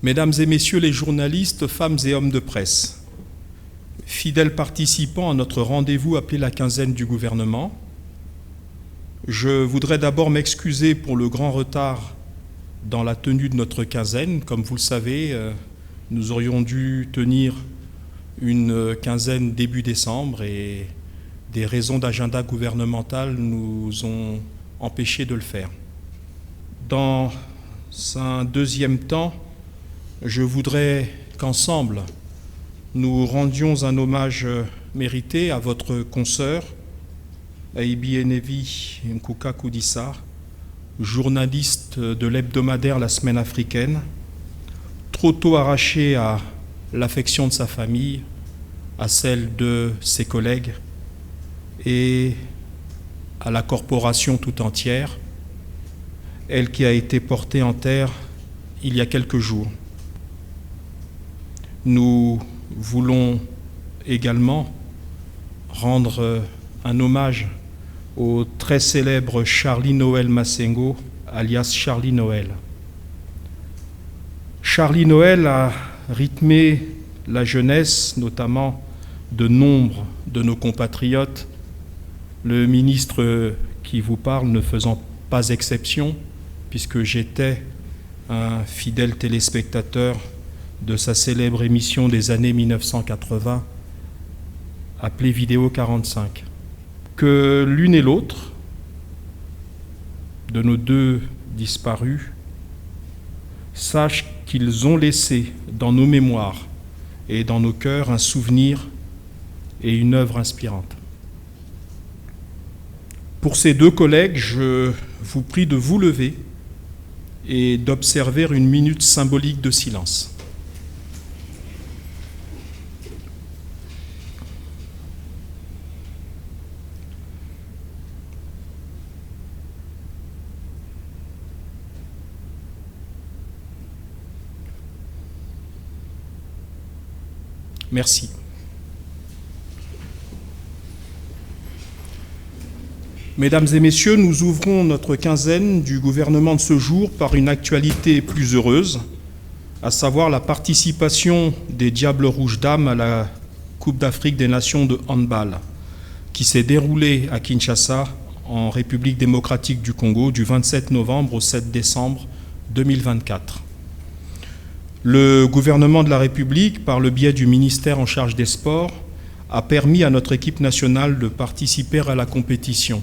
Mesdames et messieurs les journalistes, femmes et hommes de presse, fidèles participants à notre rendez-vous appelé la quinzaine du gouvernement, je voudrais d'abord m'excuser pour le grand retard dans la tenue de notre quinzaine. Comme vous le savez, nous aurions dû tenir une quinzaine début décembre et des raisons d'agenda gouvernemental nous ont empêchés de le faire. Dans un deuxième temps, je voudrais qu'ensemble, nous rendions un hommage mérité à votre consoeur, Aïbi Nkuka Koudissa, journaliste de l'hebdomadaire La Semaine africaine, trop tôt arraché à l'affection de sa famille, à celle de ses collègues et à la corporation tout entière, elle qui a été portée en terre il y a quelques jours. Nous voulons également rendre un hommage au très célèbre Charlie Noël Massengo, alias Charlie Noël. Charlie Noël a rythmé la jeunesse, notamment de nombre de nos compatriotes, le ministre qui vous parle ne faisant pas exception, puisque j'étais un fidèle téléspectateur de sa célèbre émission des années 1980, appelée Vidéo 45. Que l'une et l'autre de nos deux disparus sachent qu'ils ont laissé dans nos mémoires et dans nos cœurs un souvenir et une œuvre inspirante. Pour ces deux collègues, je vous prie de vous lever et d'observer une minute symbolique de silence. Merci. Mesdames et messieurs, nous ouvrons notre quinzaine du gouvernement de ce jour par une actualité plus heureuse, à savoir la participation des Diables Rouges Dames à la Coupe d'Afrique des Nations de handball, qui s'est déroulée à Kinshasa, en République démocratique du Congo, du 27 novembre au 7 décembre 2024. Le gouvernement de la République, par le biais du ministère en charge des sports, a permis à notre équipe nationale de participer à la compétition.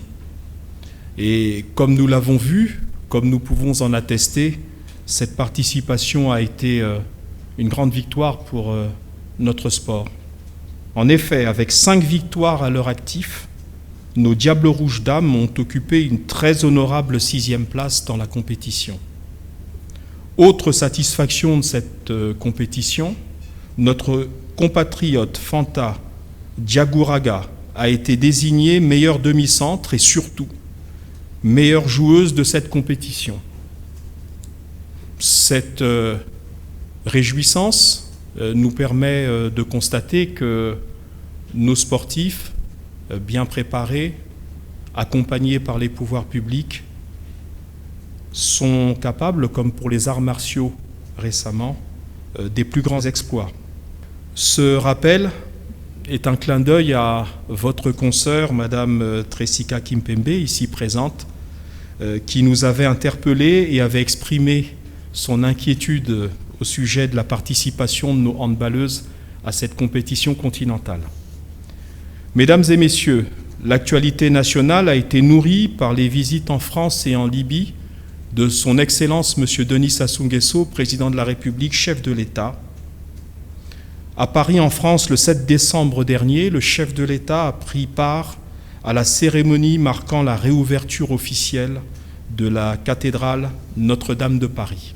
Et comme nous l'avons vu, comme nous pouvons en attester, cette participation a été une grande victoire pour notre sport. En effet, avec 5 victoires à leur actif, nos Diables Rouges Dames ont occupé une très honorable 6e place dans la compétition. Autre satisfaction de cette compétition, notre compatriote Fanta Diagouraga a été désignée meilleure demi-centre et surtout meilleure joueuse de cette compétition. Cette réjouissance nous permet de constater que nos sportifs, bien préparés, accompagnés par les pouvoirs publics, sont capables, comme pour les arts martiaux récemment, des plus grands exploits. Ce rappel est un clin d'œil à votre consoeur, Madame Trésika Kimpembe, ici présente, qui nous avait interpellés et avait exprimé son inquiétude au sujet de la participation de nos handballeuses à cette compétition continentale. Mesdames et messieurs, l'actualité nationale a été nourrie par les visites en France et en Libye de son Excellence M. Denis Sassou Nguesso, président de la République, chef de l'État. À Paris, en France, le 7 décembre dernier, le chef de l'État a pris part à la cérémonie marquant la réouverture officielle de la cathédrale Notre-Dame de Paris.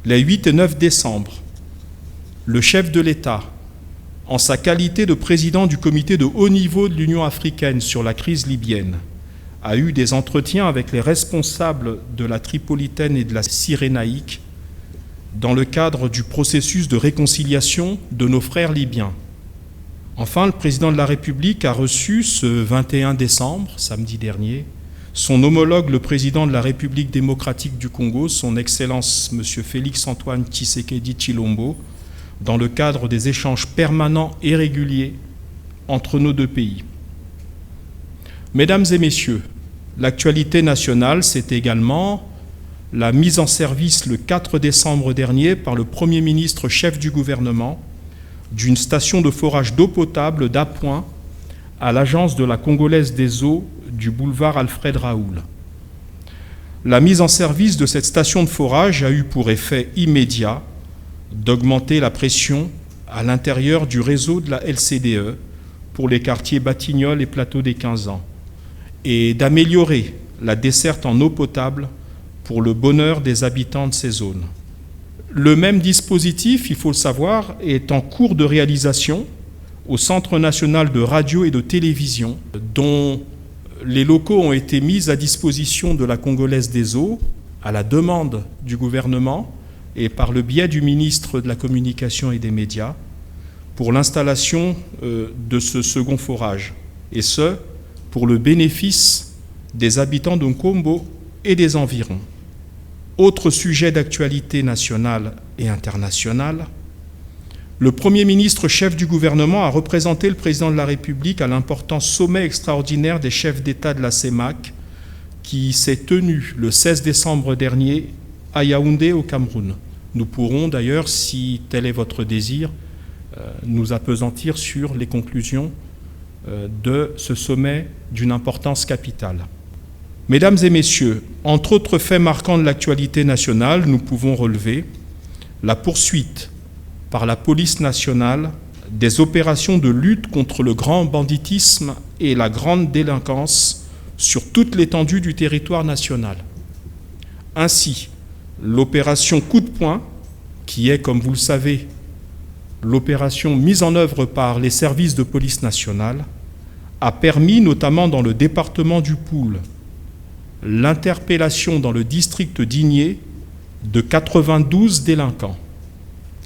Les 8 et 9 décembre, le chef de l'État, en sa qualité de président du comité de haut niveau de l'Union africaine sur la crise libyenne, a eu des entretiens avec les responsables de la Tripolitaine et de la Cyrénaïque dans le cadre du processus de réconciliation de nos frères libyens. Enfin, le président de la République a reçu ce 21 décembre, samedi dernier, son homologue, le président de la République démocratique du Congo, son Excellence M. Félix-Antoine Tshisekedi Tshilombo, dans le cadre des échanges permanents et réguliers entre nos deux pays. Mesdames et messieurs, l'actualité nationale, c'est également la mise en service le 4 décembre dernier par le Premier ministre chef du gouvernement d'une station de forage d'eau potable d'appoint à l'agence de la Congolaise des eaux du boulevard Alfred Raoul. La mise en service de cette station de forage a eu pour effet immédiat d'augmenter la pression à l'intérieur du réseau de la LCDE pour les quartiers Batignolles et Plateau des 15 ans et d'améliorer la desserte en eau potable pour le bonheur des habitants de ces zones. Le même dispositif, il faut le savoir, est en cours de réalisation au Centre national de radio et de télévision, dont les locaux ont été mis à disposition de la Congolaise des eaux à la demande du gouvernement et par le biais du ministre de la Communication et des Médias pour l'installation de ce second forage, et ce, pour le bénéfice des habitants de Nkombo et des environs. Autre sujet d'actualité nationale et internationale, le Premier ministre chef du gouvernement a représenté le président de la République à l'important sommet extraordinaire des chefs d'État de la CEMAC qui s'est tenu le 16 décembre dernier à Yaoundé au Cameroun. Nous pourrons d'ailleurs, si tel est votre désir, nous appesantir sur les conclusions de ce sommet d'une importance capitale. Mesdames et messieurs, entre autres faits marquants de l'actualité nationale, nous pouvons relever la poursuite par la police nationale des opérations de lutte contre le grand banditisme et la grande délinquance sur toute l'étendue du territoire national. Ainsi, l'opération Coup de poing, qui est, comme vous le savez, l'opération mise en œuvre par les services de police nationale, a permis, notamment dans le département du Poul, l'interpellation dans le district d'Igné de 92 délinquants.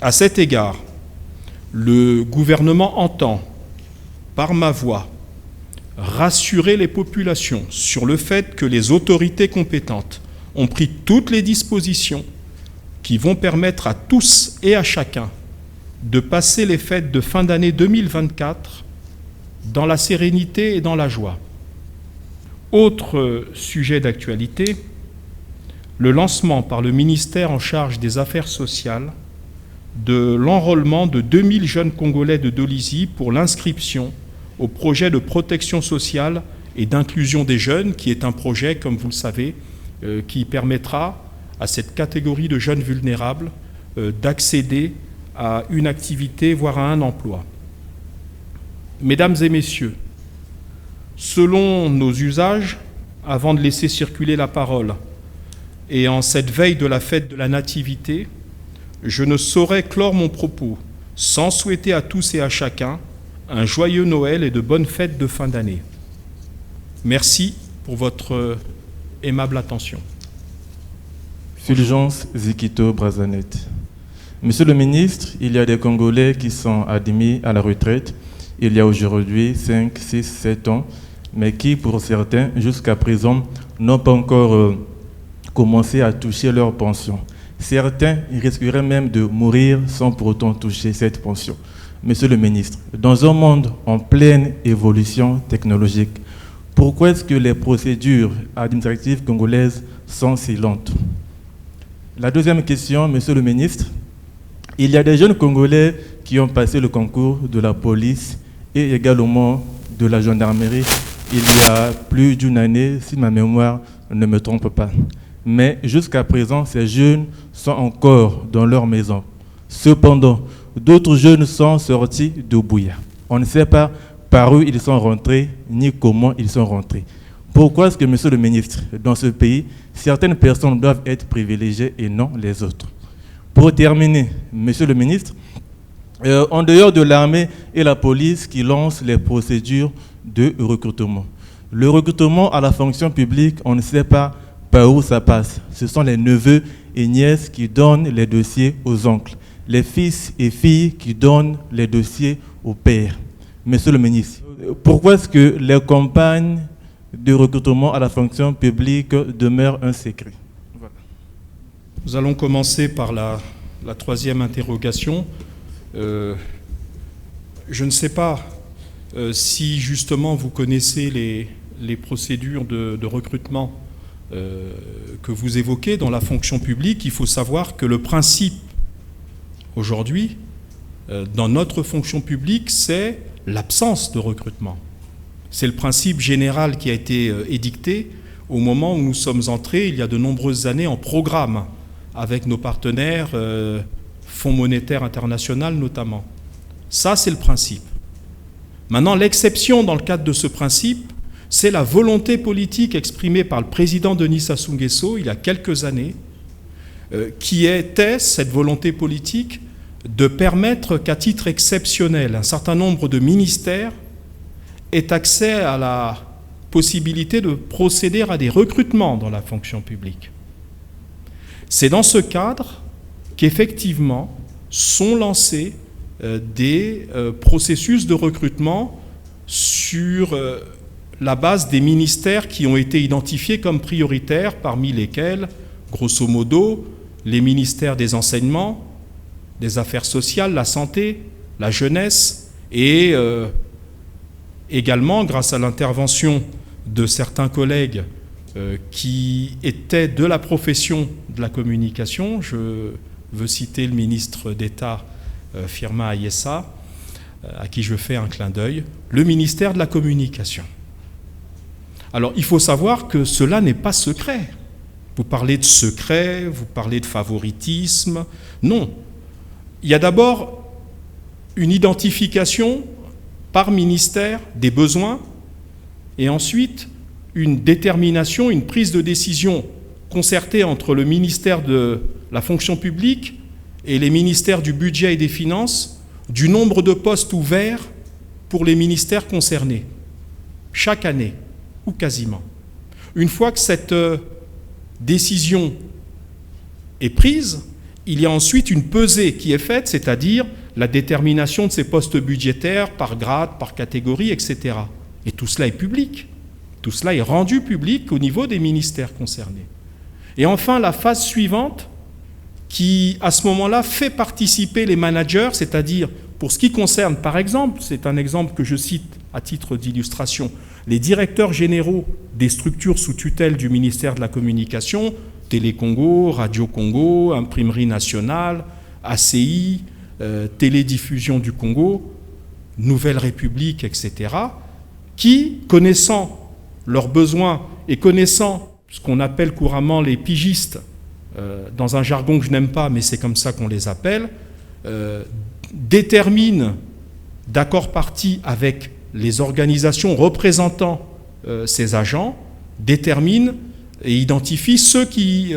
À cet égard, le gouvernement entend, par ma voix, rassurer les populations sur le fait que les autorités compétentes ont pris toutes les dispositions qui vont permettre à tous et à chacun de passer les fêtes de fin d'année 2024 dans la sérénité et dans la joie. Autre sujet d'actualité, le lancement par le ministère en charge des Affaires sociales de l'enrôlement de 2000 jeunes Congolais de Dolisie pour l'inscription au projet de protection sociale et d'inclusion des jeunes, qui est un projet, comme vous le savez, qui permettra à cette catégorie de jeunes vulnérables d'accéder à une activité, voire à un emploi. Mesdames et messieurs, selon nos usages, avant de laisser circuler la parole, et en cette veille de la fête de la Nativité, je ne saurais clore mon propos sans souhaiter à tous et à chacun un joyeux Noël et de bonnes fêtes de fin d'année. Merci pour votre aimable attention. Fulgence Zikito Brazanet. Monsieur le ministre, il y a des Congolais qui sont admis à la retraite il y a aujourd'hui 5, 6, 7 ans, mais qui, pour certains, jusqu'à présent, n'ont pas encore commencé à toucher leur pension. Certains risqueraient même de mourir sans pour autant toucher cette pension. Monsieur le ministre, dans un monde en pleine évolution technologique, pourquoi est-ce que les procédures administratives congolaises sont si lentes? La deuxième question, monsieur le ministre, il y a des jeunes Congolais qui ont passé le concours de la police et également de la gendarmerie il y a plus d'une année, si ma mémoire ne me trompe pas. Mais jusqu'à présent, ces jeunes sont encore dans leur maison. Cependant, d'autres jeunes sont sortis de Buya. On ne sait pas par où ils sont rentrés, ni comment ils sont rentrés. Pourquoi est-ce que, monsieur le ministre, dans ce pays, certaines personnes doivent être privilégiées et non les autres? Pour terminer, monsieur le ministre, en dehors de l'armée et la police qui lancent les procédures de recrutement, le recrutement à la fonction publique, on ne sait pas par où ça passe. Ce sont les neveux et nièces qui donnent les dossiers aux oncles, les fils et filles qui donnent les dossiers aux pères. Monsieur le ministre, pourquoi est-ce que les campagnes de recrutement à la fonction publique demeure un secret. Voilà. Nous allons commencer par la troisième interrogation. Je ne sais pas si justement vous connaissez les procédures de recrutement que vous évoquez dans la fonction publique. Il faut savoir que le principe aujourd'hui dans notre fonction publique, c'est l'absence de recrutement. C'est le principe général qui a été édicté au moment où nous sommes entrés, il y a de nombreuses années, en programme avec nos partenaires, Fonds monétaire international notamment. Ça, c'est le principe. Maintenant, l'exception dans le cadre de ce principe, c'est la volonté politique exprimée par le président Denis Sassou Nguesso il y a quelques années, qui était cette volonté politique de permettre qu'à titre exceptionnel, un certain nombre de ministères aient accès à la possibilité de procéder à des recrutements dans la fonction publique. C'est dans ce cadre qu'effectivement sont lancés des processus de recrutement sur la base des ministères qui ont été identifiés comme prioritaires, parmi lesquels, grosso modo, les ministères des enseignements, des affaires sociales, la santé, la jeunesse, et également, grâce à l'intervention de certains collègues qui étaient de la profession de la communication, je veux citer le ministre d'État Firmin Ayessa, à qui je fais un clin d'œil, le ministère de la Communication. Alors, il faut savoir que cela n'est pas secret. Vous parlez de secret, vous parlez de favoritisme. Non. Il y a d'abord une identification par ministère des besoins et ensuite une détermination, une prise de décision concertée entre le ministère de la fonction publique et les ministères du budget et des finances du nombre de postes ouverts pour les ministères concernés, chaque année, ou quasiment. Une fois que cette décision est prise, il y a ensuite une pesée qui est faite, c'est-à-dire la détermination de ces postes budgétaires par grade, par catégorie, etc. Et tout cela est public. Tout cela est rendu public au niveau des ministères concernés. Et enfin, la phase suivante, qui, à ce moment-là, fait participer les managers, c'est-à-dire, pour ce qui concerne, par exemple, c'est un exemple que je cite à titre d'illustration, les directeurs généraux des structures sous tutelle du ministère de la Communication, Télé Congo, Radio Congo, Imprimerie Nationale, ACI, Télédiffusion du Congo, Nouvelle République, etc., qui, connaissant leurs besoins et connaissant ce qu'on appelle couramment les pigistes, dans un jargon que je n'aime pas, mais c'est comme ça qu'on les appelle, déterminent d'accord parti avec les organisations représentant ces agents, déterminent et identifient ceux qui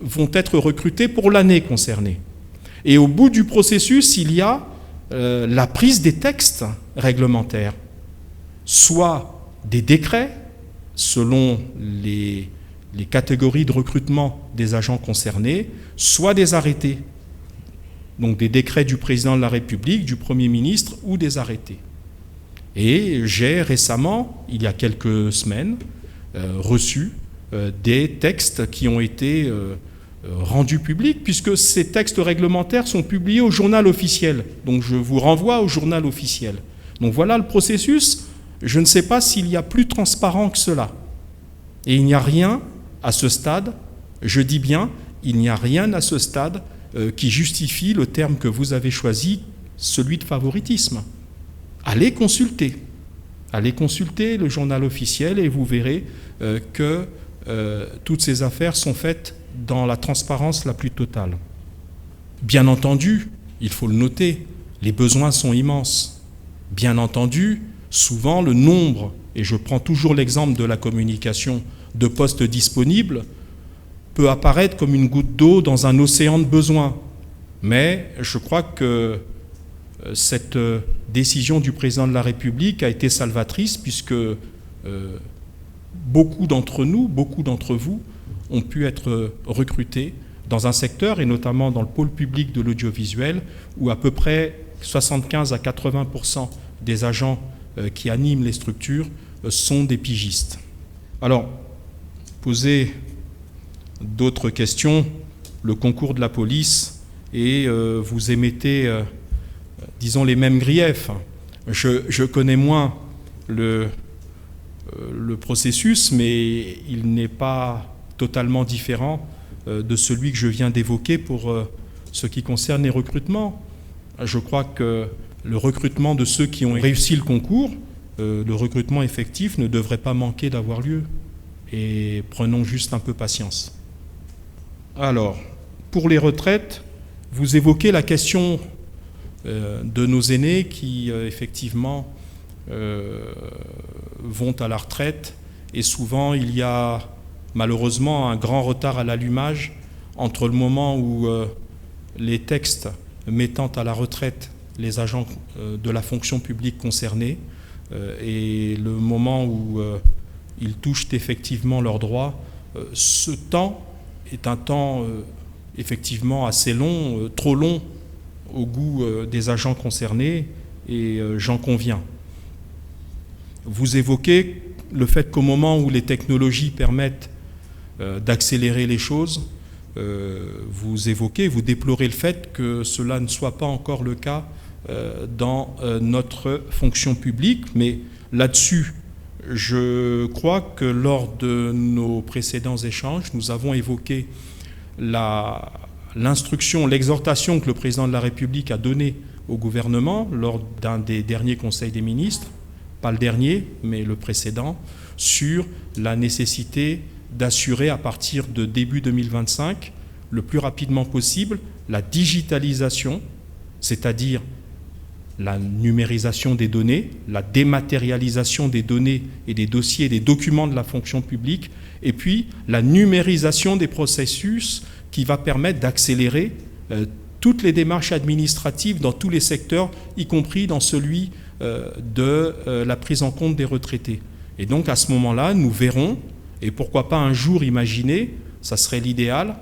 vont être recrutés pour l'année concernée. Et au bout du processus, il y a la prise des textes réglementaires, soit des décrets selon les catégories de recrutement des agents concernés, soit des arrêtés, donc des décrets du président de la République, du Premier ministre ou des arrêtés. Et j'ai récemment, il y a quelques semaines, reçu des textes qui ont été rendus publics, puisque ces textes réglementaires sont publiés au journal officiel. Donc je vous renvoie au journal officiel. Donc voilà le processus. Je ne sais pas s'il y a plus transparent que cela. Et il n'y a rien à ce stade, je dis bien, il n'y a rien à ce stade qui justifie le terme que vous avez choisi, celui de favoritisme. Allez consulter le journal officiel et vous verrez que toutes ces affaires sont faites dans la transparence la plus totale. Bien entendu, il faut le noter, les besoins sont immenses. Bien entendu, souvent le nombre, et je prends toujours l'exemple de la communication, de postes disponibles peut apparaître comme une goutte d'eau dans un océan de besoins. Mais je crois que cette décision du président de la République a été salvatrice puisque beaucoup d'entre nous, beaucoup d'entre vous ont pu être recrutés dans un secteur, et notamment dans le pôle public de l'audiovisuel, où à peu près 75 à 80% des agents qui animent les structures sont des pigistes. Alors, poser d'autres questions, le concours de la police, et vous émettez, disons, les mêmes griefs. Je connais moins le processus, mais il n'est pas totalement différent de celui que je viens d'évoquer pour ce qui concerne les recrutements. Je crois que le recrutement de ceux qui ont réussi le concours, le recrutement effectif ne devrait pas manquer d'avoir lieu. Et prenons juste un peu patience. Alors, pour les retraites, vous évoquez la question de nos aînés qui, effectivement, vont à la retraite. Et souvent, il y a malheureusement un grand retard à l'allumage entre le moment où les textes mettant à la retraite les agents de la fonction publique concernés et le moment où ils touchent effectivement leurs droits. Ce temps est un temps effectivement assez long, trop long au goût des agents concernés, et j'en conviens. Vous évoquez le fait qu'au moment où les technologies permettent d'accélérer les choses, vous déplorez le fait que cela ne soit pas encore le cas dans notre fonction publique, mais là-dessus, je crois que lors de nos précédents échanges, nous avons évoqué l'instruction, l'exhortation que le président de la République a donnée au gouvernement lors d'un des derniers conseils des ministres, pas le dernier, mais le précédent, sur la nécessité d'assurer à partir de début 2025, le plus rapidement possible, la digitalisation, c'est-à-dire la numérisation des données, la dématérialisation des données et des dossiers et des documents de la fonction publique, et puis la numérisation des processus qui va permettre d'accélérer toutes les démarches administratives dans tous les secteurs, y compris dans celui de la prise en compte des retraités. Et donc à ce moment-là, nous verrons, et pourquoi pas un jour imaginer, ça serait l'idéal,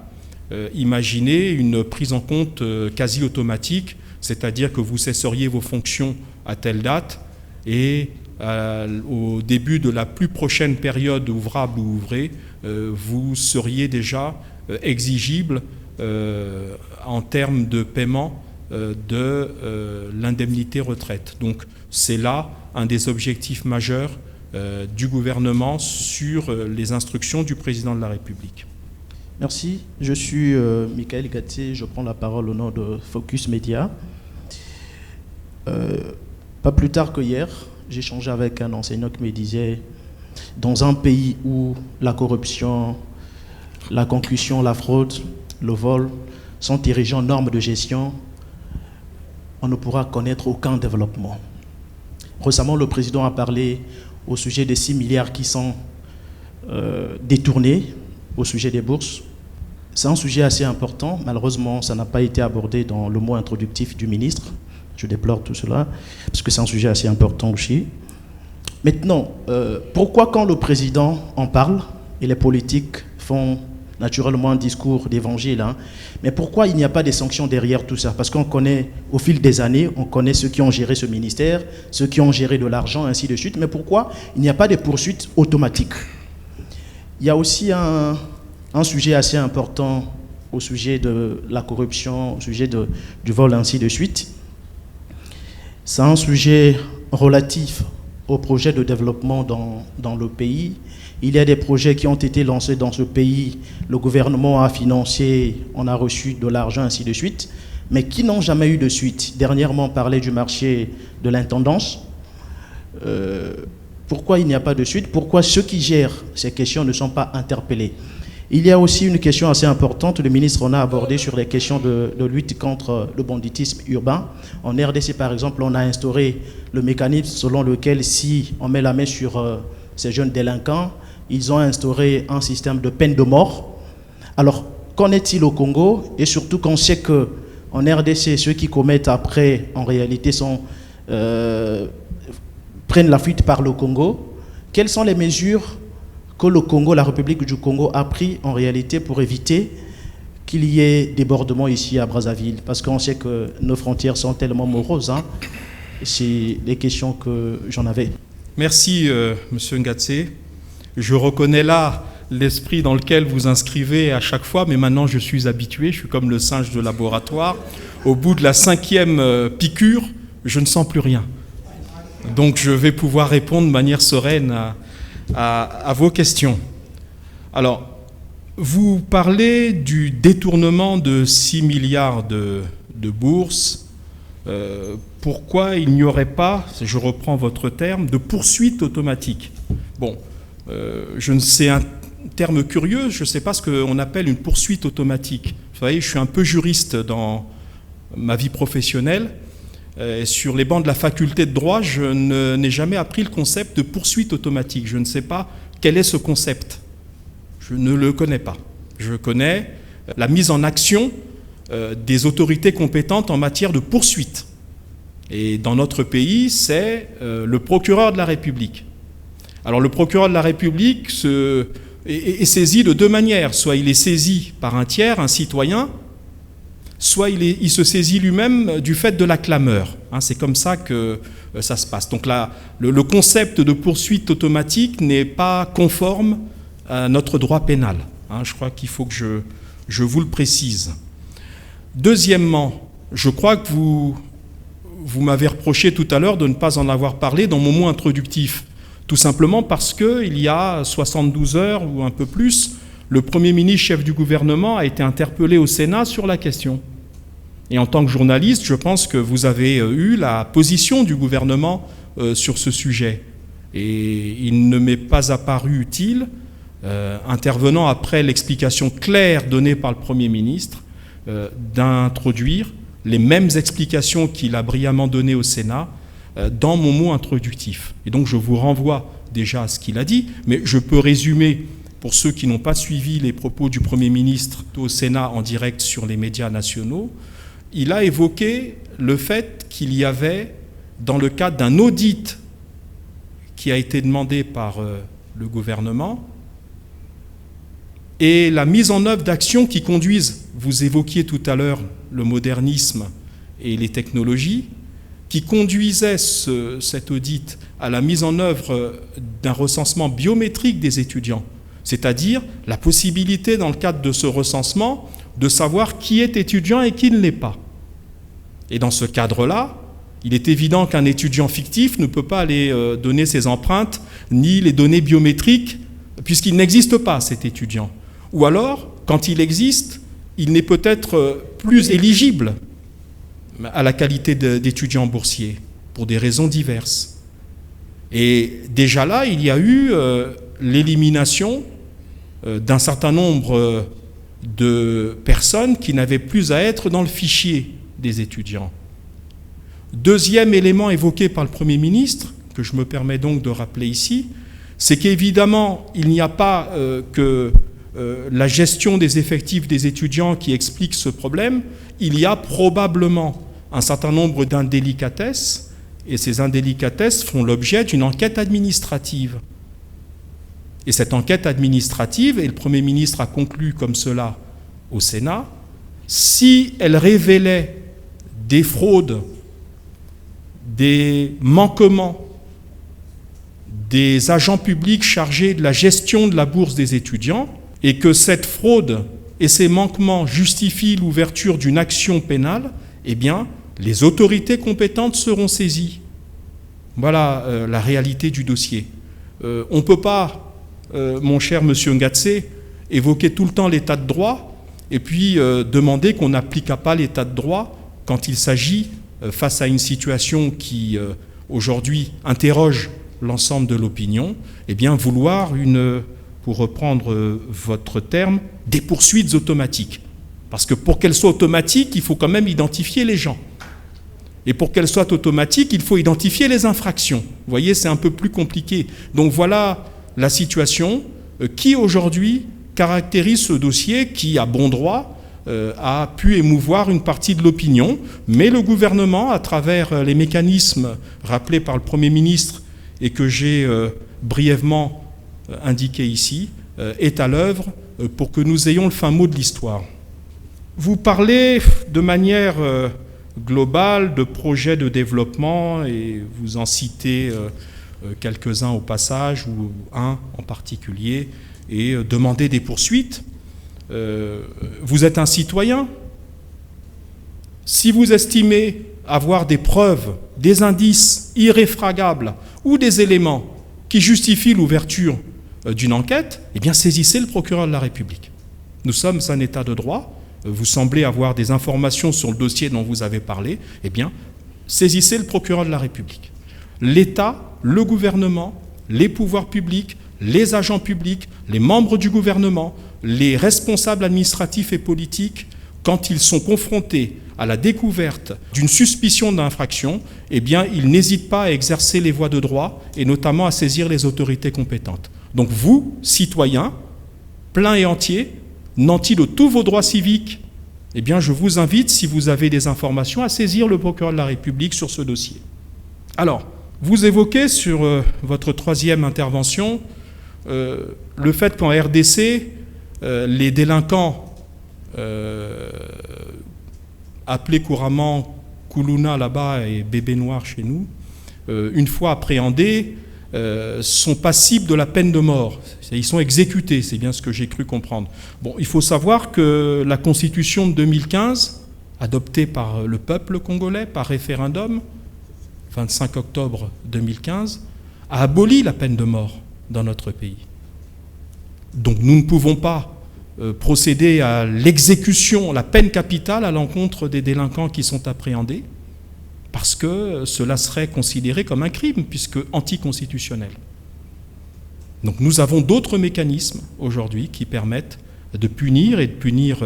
imaginer une prise en compte quasi automatique, c'est-à-dire que vous cesseriez vos fonctions à telle date et au début de la plus prochaine période ouvrable ou ouvrée, vous seriez déjà exigible en termes de paiement de l'indemnité retraite. Donc c'est là un des objectifs majeurs du gouvernement sur les instructions du président de la République. Merci. Je suis Michael Gatier, je prends la parole au nom de Focus Média. Pas plus tard que hier, j'ai échangé avec un enseignant qui me disait, dans un pays où la corruption, la concussion, la fraude, le vol sont érigés en normes de gestion, on ne pourra connaître aucun développement. Récemment, le président a parlé au sujet des 6 milliards qui sont détournés au sujet des bourses. C'est un sujet assez important. Malheureusement, ça n'a pas été abordé dans le mot introductif du ministre. Je déplore tout cela, parce que c'est un sujet assez important aussi. Maintenant, pourquoi quand le président en parle, et les politiques font naturellement un discours d'évangile, hein, mais pourquoi il n'y a pas de sanctions derrière tout ça? Parce qu'on connaît, au fil des années, on connaît ceux qui ont géré ce ministère, ceux qui ont géré de l'argent, ainsi de suite, mais pourquoi il n'y a pas de poursuites automatiques? Il y a aussi un sujet assez important au sujet de la corruption, au sujet du vol, ainsi de suite. C'est un sujet relatif au projet de développement dans le pays. Il y a des projets qui ont été lancés dans ce pays, le gouvernement a financé, on a reçu de l'argent, ainsi de suite, mais qui n'ont jamais eu de suite. Dernièrement, on parlait du marché de l'intendance. Pourquoi il n'y a pas de suite? Pourquoi ceux qui gèrent ces questions ne sont pas interpellés? Il y a aussi une question assez importante, le ministre en a abordé sur les questions de lutte contre le banditisme urbain. En RDC, par exemple, on a instauré le mécanisme selon lequel si on met la main sur ces jeunes délinquants, ils ont instauré un système de peine de mort. Alors, qu'en est-il au Congo? Et surtout qu'on sait qu'en RDC, ceux qui commettent après, en réalité, prennent la fuite par le Congo. Quelles sont les mesures que le Congo, la République du Congo, a pris en réalité pour éviter qu'il y ait débordement ici à Brazzaville? Parce qu'on sait que nos frontières sont tellement moroses. Hein. C'est les questions que j'en avais. Merci, Monsieur Ngatsé. Je reconnais là l'esprit dans lequel vous inscrivez à chaque fois, mais maintenant je suis habitué, je suis comme le singe de laboratoire. Au bout de la 5e piqûre, je ne sens plus rien. Donc je vais pouvoir répondre de manière sereine à vos questions. Alors, vous parlez du détournement de 6 milliards de bourses. Pourquoi il n'y aurait pas, je reprends votre terme, de poursuite automatique? Bon, c'est un terme curieux, je ne sais pas ce qu'on appelle une poursuite automatique. Vous savez, je suis un peu juriste dans ma vie professionnelle. Sur les bancs de la faculté de droit, je n'ai jamais appris le concept de poursuite automatique. Je ne sais pas quel est ce concept. Je ne le connais pas. Je connais la mise en action des autorités compétentes en matière de poursuite. Et dans notre pays, c'est le procureur de la République. Alors le procureur de la République est saisi de deux manières. Soit il est saisi par un tiers, un citoyen, soit il se saisit lui-même du fait de la clameur. C'est comme ça que ça se passe. Donc là, le concept de poursuite automatique n'est pas conforme à notre droit pénal. Je crois qu'il faut que je vous le précise. Deuxièmement, je crois que vous m'avez reproché tout à l'heure de ne pas en avoir parlé dans mon mot introductif, tout simplement parce qu'il y a 72 heures ou un peu plus, le Premier ministre, chef du gouvernement, a été interpellé au Sénat sur la question. Et en tant que journaliste, je pense que vous avez eu la position du gouvernement sur ce sujet. Et il ne m'est pas apparu utile, intervenant après l'explication claire donnée par le Premier ministre, d'introduire les mêmes explications qu'il a brillamment données au Sénat dans mon mot introductif. Et donc je vous renvoie déjà à ce qu'il a dit, mais je peux résumer, pour ceux qui n'ont pas suivi les propos du Premier ministre au Sénat en direct sur les médias nationaux. Il a évoqué le fait qu'il y avait, dans le cadre d'un audit qui a été demandé par le gouvernement, et la mise en œuvre d'actions qui conduisent, vous évoquiez tout à l'heure le modernisme et les technologies, qui conduisaient cet audit à la mise en œuvre d'un recensement biométrique des étudiants, c'est-à-dire la possibilité, dans le cadre de ce recensement, de savoir qui est étudiant et qui ne l'est pas. Et dans ce cadre-là, il est évident qu'un étudiant fictif ne peut pas aller donner ses empreintes ni les données biométriques, puisqu'il n'existe pas, cet étudiant. Ou alors, quand il existe, il n'est peut-être plus éligible à la qualité d'étudiant boursier, pour des raisons diverses. Et déjà là, il y a eu l'élimination d'un certain nombre de personnes qui n'avaient plus à être dans le fichier des étudiants. Deuxième élément évoqué par le Premier ministre, que je me permets donc de rappeler ici, c'est qu'évidemment, il n'y a pas que la gestion des effectifs des étudiants qui explique ce problème. Il y a probablement un certain nombre d'indélicatesses, et ces indélicatesses font l'objet d'une enquête administrative. Et cette enquête administrative, et le Premier ministre a conclu comme cela au Sénat, si elle révélait des fraudes, des manquements des agents publics chargés de la gestion de la bourse des étudiants, et que cette fraude et ces manquements justifient l'ouverture d'une action pénale, eh bien, les autorités compétentes seront saisies. Voilà la réalité du dossier. On ne peut pas, mon cher monsieur Ngatsé, évoquer tout le temps l'état de droit et puis demander qu'on n'applique pas l'état de droit quand il s'agit, face à une situation qui, aujourd'hui, interroge l'ensemble de l'opinion, eh bien, vouloir pour reprendre votre terme, des poursuites automatiques. Parce que pour qu'elles soient automatiques, il faut quand même identifier les gens. Et pour qu'elles soient automatiques, il faut identifier les infractions. Vous voyez, c'est un peu plus compliqué. Donc voilà la situation qui, aujourd'hui, caractérise ce dossier qui, à bon droit, a pu émouvoir une partie de l'opinion. Mais le gouvernement, à travers les mécanismes rappelés par le Premier ministre et que j'ai brièvement indiqués ici, est à l'œuvre pour que nous ayons le fin mot de l'histoire. Vous parlez de manière globale de projets de développement et vous en citez quelques-uns au passage, ou un en particulier, et demander des poursuites. Vous êtes un citoyen. Si vous estimez avoir des preuves, des indices irréfragables ou des éléments qui justifient l'ouverture d'une enquête, eh bien saisissez le procureur de la République. Nous sommes un État de droit. Vous semblez avoir des informations sur le dossier dont vous avez parlé, eh bien saisissez le procureur de la République. L'État, le gouvernement, les pouvoirs publics, les agents publics, les membres du gouvernement, les responsables administratifs et politiques, quand ils sont confrontés à la découverte d'une suspicion d'infraction, eh bien, ils n'hésitent pas à exercer les voies de droit et notamment à saisir les autorités compétentes. Donc vous, citoyens, pleins et entiers, nantis de tous vos droits civiques, eh bien, je vous invite, si vous avez des informations, à saisir le procureur de la République sur ce dossier. Alors, vous évoquez sur votre troisième intervention le fait qu'en RDC, les délinquants appelés couramment Koulouna là-bas et Bébé Noir chez nous, une fois appréhendés, sont passibles de la peine de mort. Ils sont exécutés, c'est bien ce que j'ai cru comprendre. Bon, il faut savoir que la Constitution de 2015, adoptée par le peuple congolais par référendum, 25 octobre 2015, a aboli la peine de mort dans notre pays. Donc nous ne pouvons pas procéder à l'exécution, la peine capitale à l'encontre des délinquants qui sont appréhendés, parce que cela serait considéré comme un crime, puisque anticonstitutionnel. Donc nous avons d'autres mécanismes aujourd'hui qui permettent de punir et de punir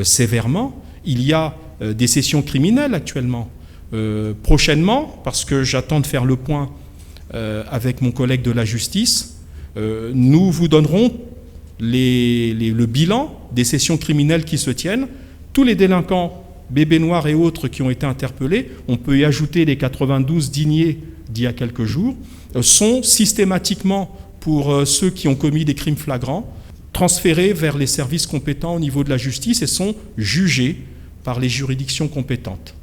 sévèrement. Il y a des sessions criminelles actuellement. Prochainement, parce que j'attends de faire le point avec mon collègue de la justice, nous vous donnerons le bilan des sessions criminelles qui se tiennent. Tous les délinquants, Bébé Noir et autres qui ont été interpellés, on peut y ajouter les 92 dignés d'il y a quelques jours, sont systématiquement, pour ceux qui ont commis des crimes flagrants, transférés vers les services compétents au niveau de la justice et sont jugés par les juridictions compétentes.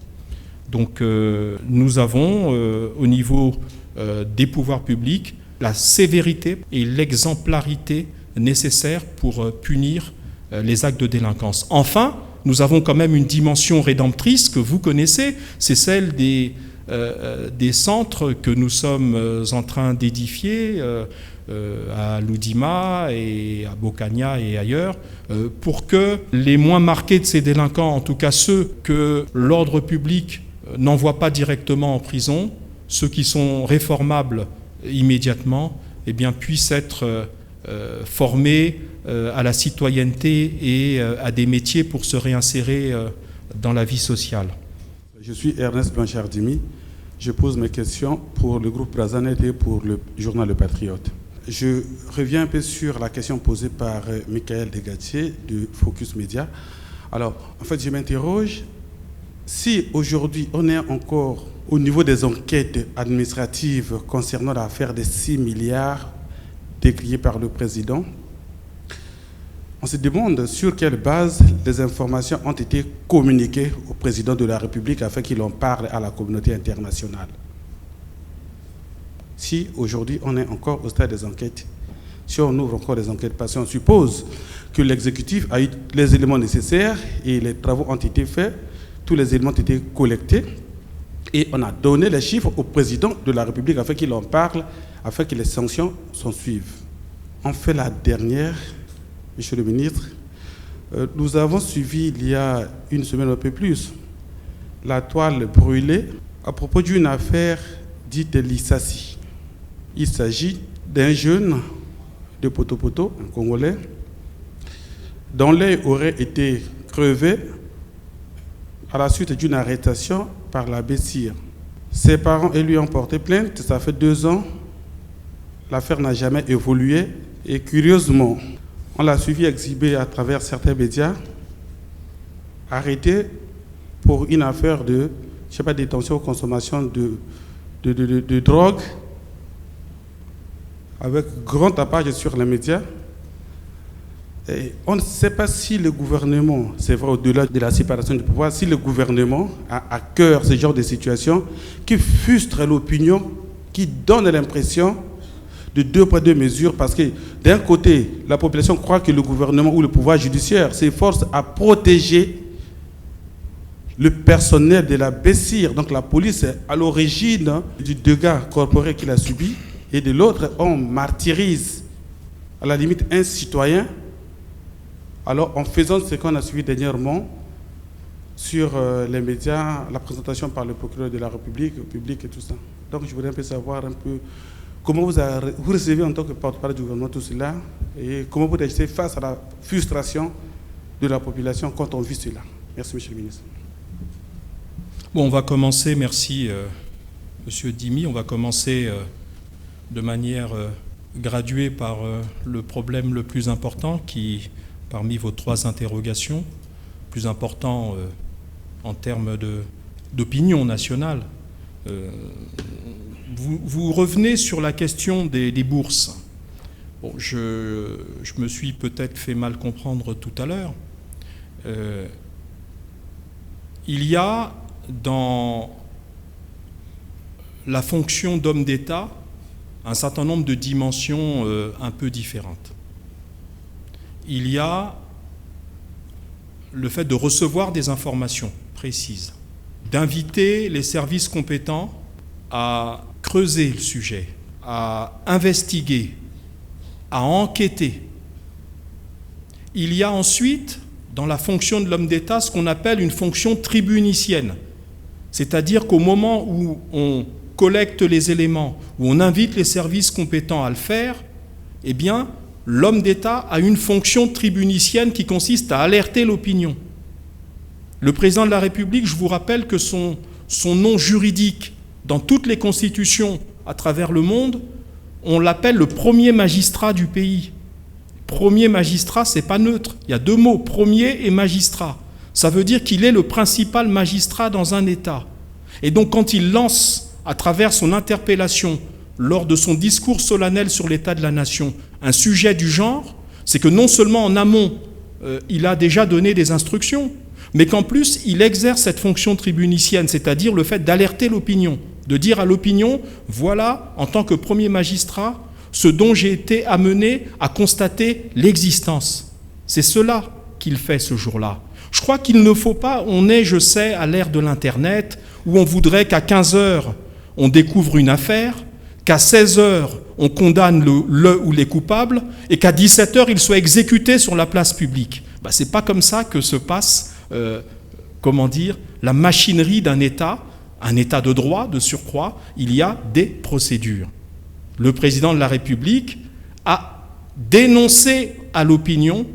Donc nous avons au niveau des pouvoirs publics la sévérité et l'exemplarité nécessaires pour punir les actes de délinquance. Enfin, nous avons quand même une dimension rédemptrice que vous connaissez, c'est celle des centres que nous sommes en train d'édifier à Loudima et à Bokania et ailleurs, pour que les moins marqués de ces délinquants, en tout cas ceux que l'ordre public n'envoie pas directement en prison, ceux qui sont réformables immédiatement, eh bien, puissent être formés à la citoyenneté et à des métiers pour se réinsérer dans la vie sociale. Je suis Ernest Blanchard-Dimi. Je pose mes questions pour le groupe Brazanet et pour le journal Le Patriote. Je reviens un peu sur la question posée par Michael Degatier de Focus Média. Alors, en fait, je m'interroge, si aujourd'hui on est encore au niveau des enquêtes administratives concernant l'affaire des 6 milliards décriés par le président, on se demande sur quelle base les informations ont été communiquées au président de la République afin qu'il en parle à la communauté internationale. Si aujourd'hui on est encore au stade des enquêtes, si on ouvre encore des enquêtes, parce qu'on suppose que l'exécutif a eu les éléments nécessaires et les travaux ont été faits, tous les éléments ont été collectés et on a donné les chiffres au président de la République afin qu'il en parle, afin que les sanctions s'en suivent. On fait la dernière, Monsieur le ministre. Nous avons suivi il y a une semaine un peu plus la toile brûlée à propos d'une affaire dite de Lissassi. Il s'agit d'un jeune de Poto-Poto, un Congolais, dont l'œil aurait été crevé à la suite d'une arrestation par la BCIR. Ses parents et lui ont porté plainte, ça fait 2 ans. L'affaire n'a jamais évolué et curieusement, on l'a suivi exhibé à travers certains médias, arrêté pour une affaire de, détention ou consommation de drogue, avec grand tapage sur les médias. Et on ne sait pas si le gouvernement, c'est vrai au-delà de la séparation du pouvoir, si le gouvernement a à cœur ce genre de situation qui frustre l'opinion, qui donne l'impression de deux poids, deux mesures, parce que d'un côté, la population croit que le gouvernement ou le pouvoir judiciaire s'efforce à protéger le personnel de la BESIR, donc la police est à l'origine du dégât corporel qu'il a subi, et de l'autre, on martyrise à la limite un citoyen, alors en faisant ce qu'on a suivi dernièrement sur les médias, la présentation par le procureur de la République, au public et tout ça. Donc je voudrais un peu savoir un peu comment vous recevez en tant que porte-parole du gouvernement tout cela, et comment vous réagissez face à la frustration de la population quand on vit cela. Merci, monsieur le ministre. Bon, on va commencer, merci monsieur Dimi, on va commencer de manière graduée par le problème le plus important qui, parmi vos trois interrogations, plus important en termes d'opinion nationale, vous revenez sur la question des bourses. Bon, je me suis peut-être fait mal comprendre tout à l'heure. Il y a dans la fonction d'homme d'État un certain nombre de dimensions un peu différentes. Il y a le fait de recevoir des informations précises, d'inviter les services compétents à creuser le sujet, à investiguer, à enquêter. Il y a ensuite, dans la fonction de l'homme d'État, ce qu'on appelle une fonction tribunicienne. C'est-à-dire qu'au moment où on collecte les éléments, où on invite les services compétents à le faire, eh bien, l'homme d'État a une fonction tribunicienne qui consiste à alerter l'opinion. Le président de la République, je vous rappelle que son nom juridique, dans toutes les constitutions à travers le monde, on l'appelle le premier magistrat du pays. Premier magistrat, c'est pas neutre. Il y a deux mots, premier et magistrat. Ça veut dire qu'il est le principal magistrat dans un État. Et donc quand il lance, à travers son interpellation, lors de son discours solennel sur l'état de la nation, un sujet du genre, c'est que non seulement en amont, il a déjà donné des instructions, mais qu'en plus, il exerce cette fonction tribunicienne, c'est-à-dire le fait d'alerter l'opinion, de dire à l'opinion, voilà, en tant que premier magistrat, ce dont j'ai été amené à constater l'existence. C'est cela qu'il fait ce jour-là. Je crois qu'il ne faut pas, on est, je sais, à l'ère de l'Internet, où on voudrait qu'à 15h, on découvre une affaire, qu'à 16h, on condamne le ou les coupables, et qu'à 17h, il soit exécuté sur la place publique. Ce n'est pas comme ça que se passe, la machinerie d'un État, un État de droit, de surcroît. Il y a des procédures. Le président de la République a dénoncé à l'opinion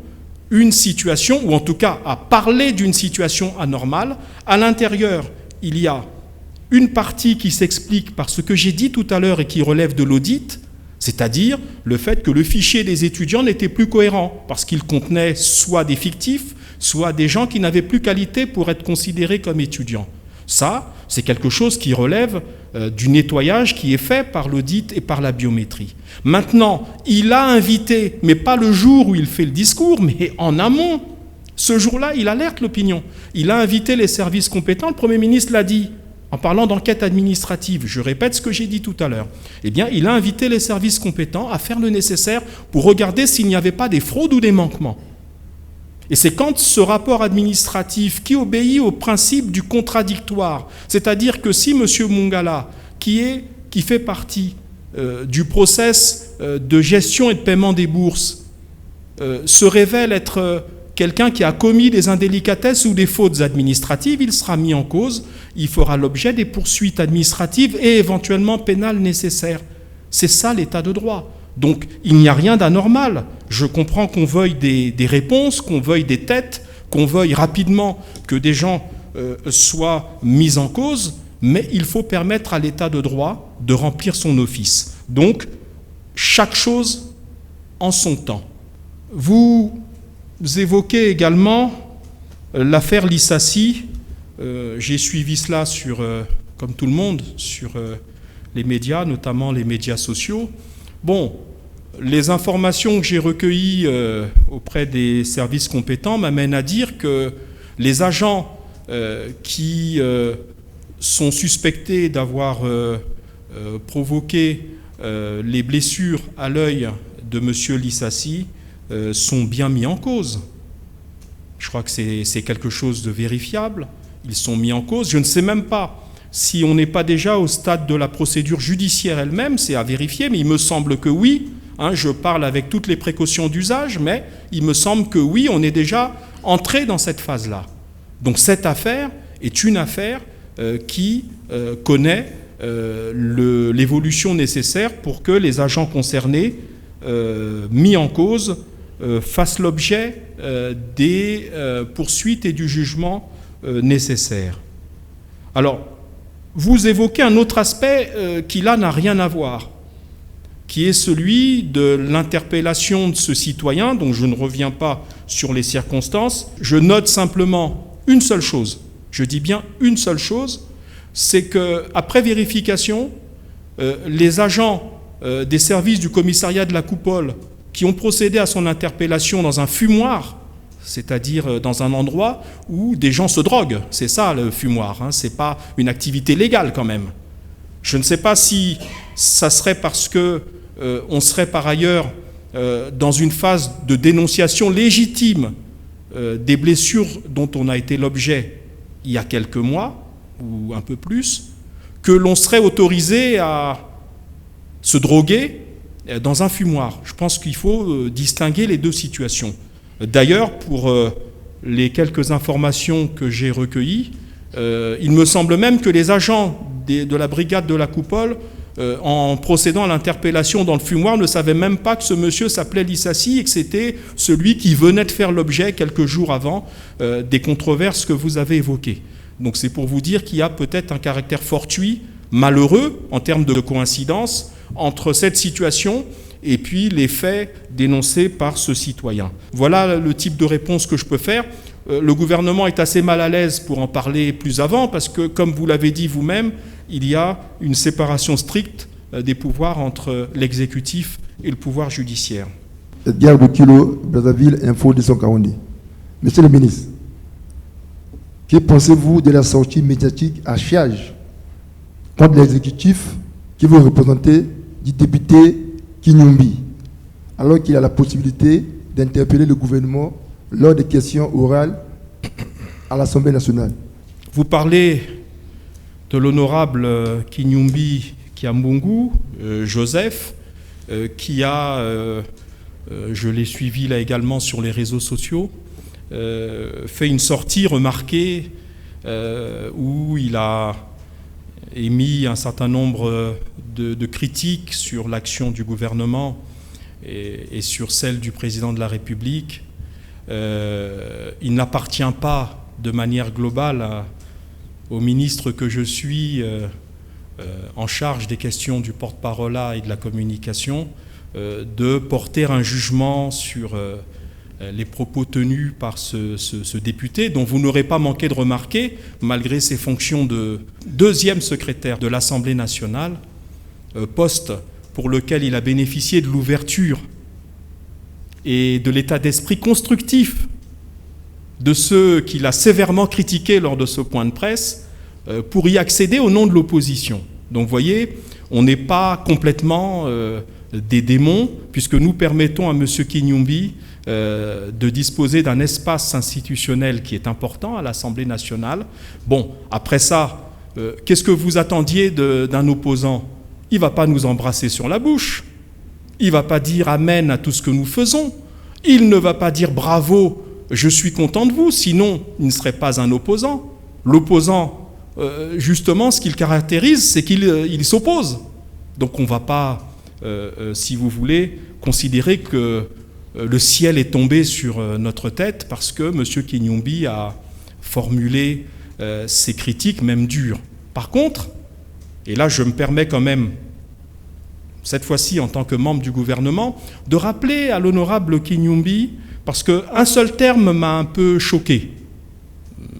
une situation, ou en tout cas a parlé d'une situation anormale. À l'intérieur, il y a une partie qui s'explique par ce que j'ai dit tout à l'heure et qui relève de l'audit, c'est-à-dire le fait que le fichier des étudiants n'était plus cohérent, parce qu'il contenait soit des fictifs, soit des gens qui n'avaient plus qualité pour être considérés comme étudiants. Ça, c'est quelque chose qui relève du nettoyage qui est fait par l'audit et par la biométrie. Maintenant, il a invité, mais pas le jour où il fait le discours, mais en amont. Ce jour-là, il alerte l'opinion. Il a invité les services compétents, le Premier ministre l'a dit, en parlant d'enquête administrative. Je répète ce que j'ai dit tout à l'heure. Eh bien, il a invité les services compétents à faire le nécessaire pour regarder s'il n'y avait pas des fraudes ou des manquements. Et c'est quand ce rapport administratif qui obéit au principe du contradictoire, c'est-à-dire que si M. Mungala, qui fait partie du process de gestion et de paiement des bourses, se révèle être quelqu'un qui a commis des indélicatesses ou des fautes administratives, il sera mis en cause, il fera l'objet des poursuites administratives et éventuellement pénales nécessaires. C'est ça l'état de droit. Donc il n'y a rien d'anormal. Je comprends qu'on veuille des réponses, qu'on veuille des têtes, qu'on veuille rapidement que des gens soient mis en cause, mais il faut permettre à l'état de droit de remplir son office. Donc chaque chose en son temps. Vous évoquez également l'affaire Lissassi. J'ai suivi cela comme tout le monde, sur les médias, notamment les médias sociaux. Bon, les informations que j'ai recueillies auprès des services compétents m'amènent à dire que les agents qui sont suspectés d'avoir provoqué les blessures à l'œil de M. Lissassi sont bien mis en cause. Je crois que c'est quelque chose de vérifiable. Ils sont mis en cause. Je ne sais même pas si on n'est pas déjà au stade de la procédure judiciaire elle-même, c'est à vérifier, mais il me semble que oui. Je parle avec toutes les précautions d'usage, mais il me semble que oui, on est déjà entré dans cette phase-là. Donc cette affaire est une affaire qui connaît l'évolution nécessaire pour que les agents concernés mis en cause fassent l'objet des poursuites et du jugement nécessaire. Alors, vous évoquez un autre aspect qui là n'a rien à voir, qui est celui de l'interpellation de ce citoyen, dont je ne reviens pas sur les circonstances. Je note simplement une seule chose, je dis bien une seule chose, c'est qu'après vérification, les agents des services du commissariat de la Coupole qui ont procédé à son interpellation dans un fumoir, c'est-à-dire dans un endroit où des gens se droguent, c'est ça le fumoir, c'est pas une activité légale quand même. Je ne sais pas si ça serait parce que on serait par ailleurs dans une phase de dénonciation légitime des blessures dont on a été l'objet il y a quelques mois, ou un peu plus, que l'on serait autorisé à se droguer dans un fumoir. Je pense qu'il faut distinguer les deux situations. D'ailleurs, pour les quelques informations que j'ai recueillies, il me semble même que les agents de la brigade de la Coupole, en procédant à l'interpellation dans le fumoir, ne savaient même pas que ce monsieur s'appelait Lissassi et que c'était celui qui venait de faire l'objet, quelques jours avant, des controverses que vous avez évoquées. Donc c'est pour vous dire qu'il y a peut-être un caractère fortuit, malheureux, en termes de coïncidence, entre cette situation et puis les faits dénoncés par ce citoyen. Voilà le type de réponse que je peux faire. Le gouvernement est assez mal à l'aise pour en parler plus avant, parce que, comme vous l'avez dit vous-même, il y a une séparation stricte des pouvoirs entre l'exécutif et le pouvoir judiciaire. Edgar Bokilo, Brazzaville, Info 240. Monsieur le ministre, que pensez-vous de la sortie médiatique à charge contre l'exécutif qui vous représentez du député Kinyumbi, alors qu'il a la possibilité d'interpeller le gouvernement lors des questions orales à l'Assemblée nationale? Vous parlez de l'honorable Kinyumbi Kiambungu, Joseph, qui a, je l'ai suivi là également sur les réseaux sociaux, fait une sortie remarquée où il a émis un certain nombre de critiques sur l'action du gouvernement et sur celle du président de la République. Il n'appartient pas de manière globale au ministre que je suis en charge des questions du porte-parole et de la communication de porter un jugement sur les propos tenus par ce député, dont vous n'aurez pas manqué de remarquer, malgré ses fonctions de deuxième secrétaire de l'Assemblée nationale, poste pour lequel il a bénéficié de l'ouverture et de l'état d'esprit constructif de ceux qu'il a sévèrement critiqués lors de ce point de presse, pour y accéder au nom de l'opposition. Donc vous voyez, on n'est pas complètement des démons, puisque nous permettons à M. Kinyumbi de disposer d'un espace institutionnel qui est important à l'Assemblée nationale. Bon, après ça, qu'est-ce que vous attendiez d'un opposant? Il ne va pas nous embrasser sur la bouche. Il ne va pas dire amen à tout ce que nous faisons. Il ne va pas dire bravo, je suis content de vous, sinon il ne serait pas un opposant. L'opposant, justement, ce qu'il caractérise, c'est qu'il s'oppose. Donc on ne va pas, si vous voulez, considérer que le ciel est tombé sur notre tête parce que M. Kinyumbi a formulé ses critiques, même dures. Par contre, et là je me permets quand même, cette fois-ci en tant que membre du gouvernement, de rappeler à l'honorable Kinyumbi, parce qu'un seul terme m'a un peu choqué,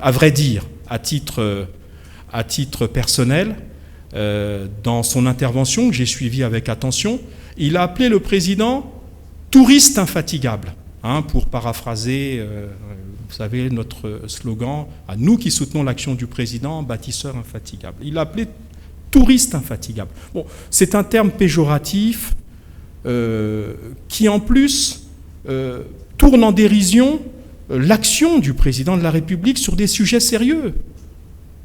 à vrai dire, à titre personnel, dans son intervention que j'ai suivie avec attention, il a appelé le président touriste infatigable, pour paraphraser, vous savez, notre slogan, à nous qui soutenons l'action du président, bâtisseur infatigable. Il l'a appelé Touristes infatigables. Bon, c'est un terme péjoratif qui, en plus, tourne en dérision l'action du président de la République sur des sujets sérieux.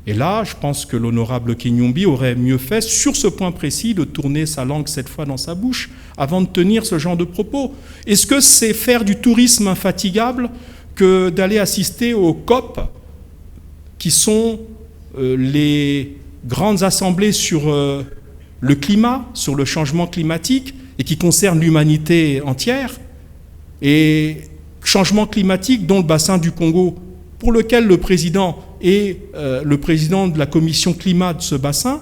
Et là, je pense que l'honorable Kinyombi aurait mieux fait, sur ce point précis, de tourner sa langue cette fois dans sa bouche avant de tenir ce genre de propos. Est-ce que c'est faire du tourisme infatigable que d'aller assister aux COP, qui sont les grandes assemblées sur le climat, sur le changement climatique, et qui concernent l'humanité entière, et changement climatique dont le bassin du Congo, pour lequel le président est le président de la commission climat de ce bassin,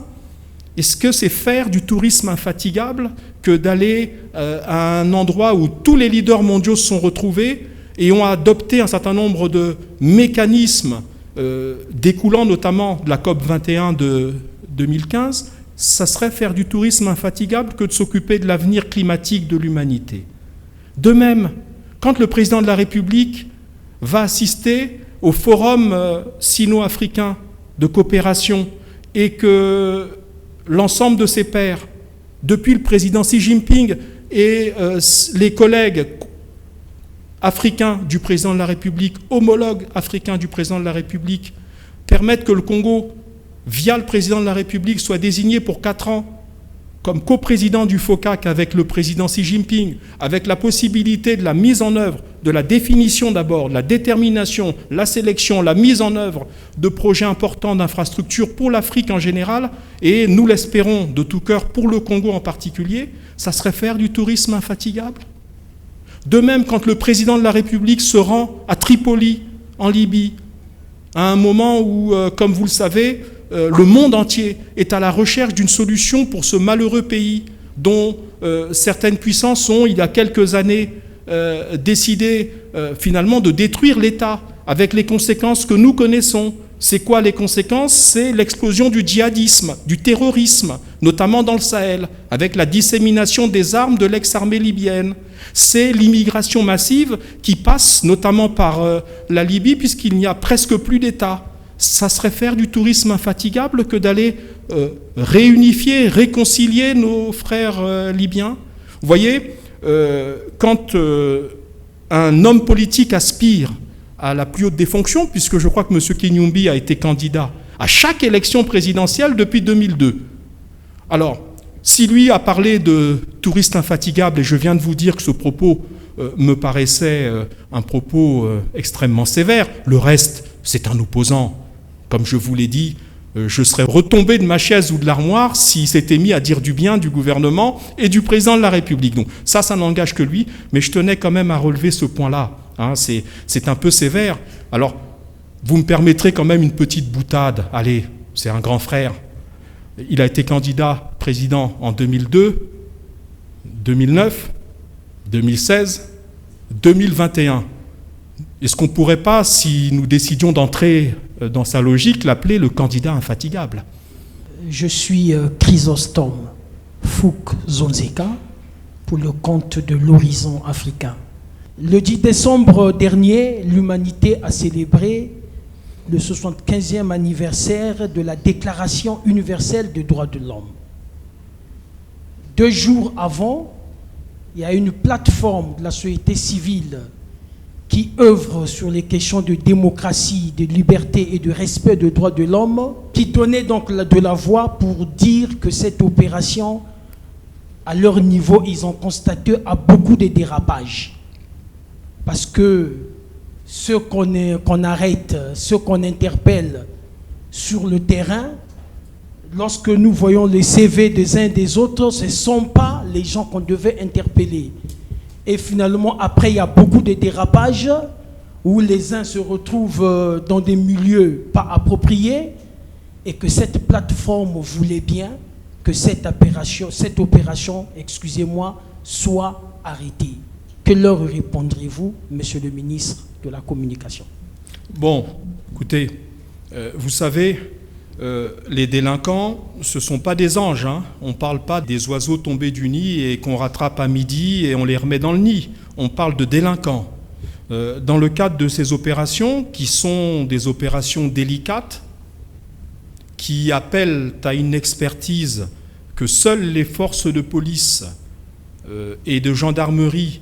est-ce que c'est faire du tourisme infatigable que d'aller à un endroit où tous les leaders mondiaux se sont retrouvés et ont adopté un certain nombre de mécanismes découlant notamment de la COP 21 de 2015, ça serait faire du tourisme infatigable que de s'occuper de l'avenir climatique de l'humanité. De même, quand le président de la République va assister au forum sino-africain de coopération et que l'ensemble de ses pairs, depuis le président Xi Jinping et les collègues africains du président de la République, homologues africains du président de la République, permettent que le Congo, via le président de la République, soit désigné pour 4 ans comme coprésident du FOCAC avec le président Xi Jinping, avec la possibilité de la mise en œuvre, de la définition d'abord, de la détermination, la sélection, la mise en œuvre de projets importants d'infrastructures pour l'Afrique en général, et nous l'espérons de tout cœur pour le Congo en particulier, ça serait faire du tourisme infatigable. De même, quand le président de la République se rend à Tripoli, en Libye, à un moment où, comme vous le savez, le monde entier est à la recherche d'une solution pour ce malheureux pays dont certaines puissances ont, il y a quelques années, décidé finalement de détruire l'État avec les conséquences que nous connaissons. C'est quoi les conséquences? C'est l'explosion du djihadisme, du terrorisme, notamment dans le Sahel, avec la dissémination des armes de l'ex-armée libyenne. C'est l'immigration massive qui passe notamment par la Libye, puisqu'il n'y a presque plus d'État. Ça serait faire du tourisme infatigable que d'aller réunifier, réconcilier nos frères libyens. Vous voyez, quand un homme politique aspire à la plus haute des fonctions, puisque je crois que M. Kinyombi a été candidat à chaque élection présidentielle depuis 2002. Alors, si lui a parlé de touristes infatigables, et je viens de vous dire que ce propos me paraissait un propos extrêmement sévère, le reste, c'est un opposant. Comme je vous l'ai dit, je serais retombé de ma chaise ou de l'armoire s'il s'était mis à dire du bien du gouvernement et du président de la République. Donc ça n'engage que lui, mais je tenais quand même à relever ce point-là. Hein, c'est un peu sévère. Alors, vous me permettrez quand même une petite boutade. Allez, c'est un grand frère. Il a été candidat président en 2002, 2009, 2016, 2021. Est-ce qu'on ne pourrait pas, si nous décidions d'entrer dans sa logique, l'appeler le candidat infatigable? Je suis Chrysostome Fouk Zonzeka pour le compte de l'Horizon africain. Le 10 décembre dernier, l'humanité a célébré le 75e anniversaire de la Déclaration universelle des droits de l'homme. 2 jours avant, il y a une plateforme de la société civile qui œuvre sur les questions de démocratie, de liberté et de respect des droits de l'homme, qui donnait donc de la voix pour dire que cette opération, à leur niveau, ils ont constaté a beaucoup de dérapages. Parce que ceux qu'on arrête, ceux qu'on interpelle sur le terrain, lorsque nous voyons les CV des uns et des autres, ce ne sont pas les gens qu'on devait interpeller. Et finalement, après, il y a beaucoup de dérapages où les uns se retrouvent dans des milieux pas appropriés et que cette plateforme voulait bien que cette opération, excusez-moi, soit arrêtée. Que leur répondrez-vous, monsieur le ministre de la Communication? Bon, écoutez, vous savez, les délinquants, ce ne sont pas des anges. Hein. On ne parle pas des oiseaux tombés du nid et qu'on rattrape à midi et on les remet dans le nid. On parle de délinquants. Dans le cadre de ces opérations, qui sont des opérations délicates, qui appellent à une expertise que seules les forces de police et de gendarmerie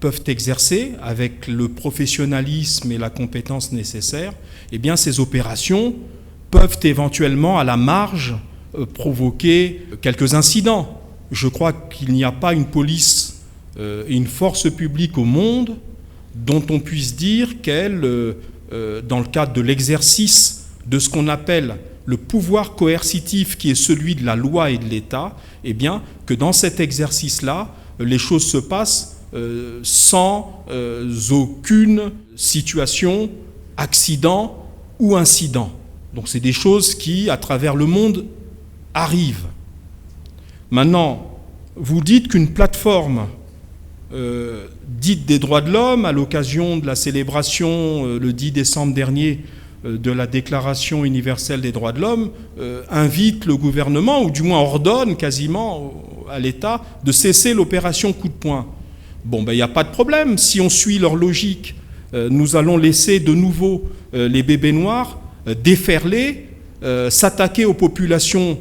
peuvent exercer avec le professionnalisme et la compétence nécessaires, eh bien ces opérations peuvent éventuellement à la marge provoquer quelques incidents. Je crois qu'il n'y a pas une police et une force publique au monde dont on puisse dire qu'elle, dans le cadre de l'exercice de ce qu'on appelle le pouvoir coercitif qui est celui de la loi et de l'État, eh bien, que dans cet exercice-là, les choses se passent sans aucune situation, accident ou incident. Donc c'est des choses qui, à travers le monde, arrivent. Maintenant, vous dites qu'une plateforme dite des droits de l'homme, à l'occasion de la célébration le 10 décembre dernier de la Déclaration universelle des droits de l'homme, invite le gouvernement, ou du moins ordonne quasiment à l'État, de cesser l'opération coup de poing. Bon, il n'y a pas de problème. Si on suit leur logique, nous allons laisser de nouveau les bébés noirs déferler, s'attaquer aux populations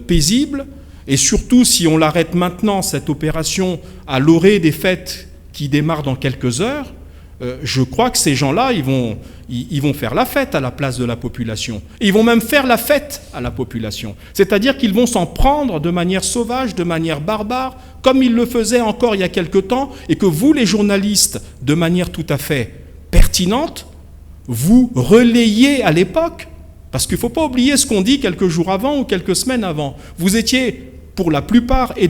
paisibles, et surtout, si on l'arrête maintenant, cette opération, à l'orée des fêtes qui démarrent dans quelques heures, je crois que ces gens-là, ils vont faire la fête à la place de la population. Et ils vont même faire la fête à la population. C'est-à-dire qu'ils vont s'en prendre de manière sauvage, de manière barbare, comme ils le faisaient encore il y a quelque temps, et que vous, les journalistes, de manière tout à fait pertinente, vous relayez à l'époque, parce qu'il ne faut pas oublier ce qu'on dit quelques jours avant ou quelques semaines avant. Vous étiez, pour la plupart, et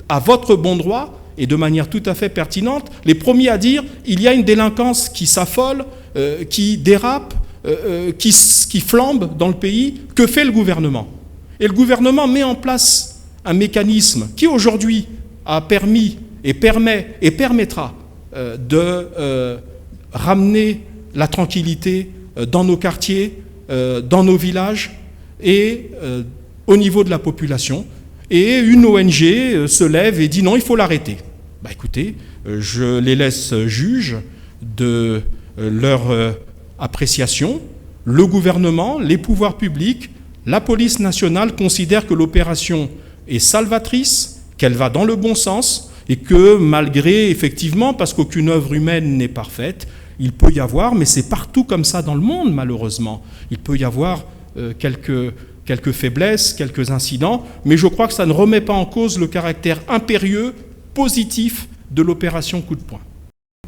à votre bon droit, et de manière tout à fait pertinente, les premiers à dire il y a une délinquance qui s'affole, qui dérape, qui flambe dans le pays. Que fait le gouvernement? Et le gouvernement met en place un mécanisme qui aujourd'hui a permis et permet et permettra de ramener la tranquillité dans nos quartiers, dans nos villages et au niveau de la population. Et une ONG se lève et dit non, il faut l'arrêter. Écoutez, je les laisse juges de leur appréciation. Le gouvernement, les pouvoirs publics, la police nationale considèrent que l'opération est salvatrice, qu'elle va dans le bon sens et que malgré, effectivement, parce qu'aucune œuvre humaine n'est parfaite, il peut y avoir, mais c'est partout comme ça dans le monde malheureusement, il peut y avoir quelques faiblesses, quelques incidents, mais je crois que ça ne remet pas en cause le caractère impérieux, positif de l'opération coup de poing.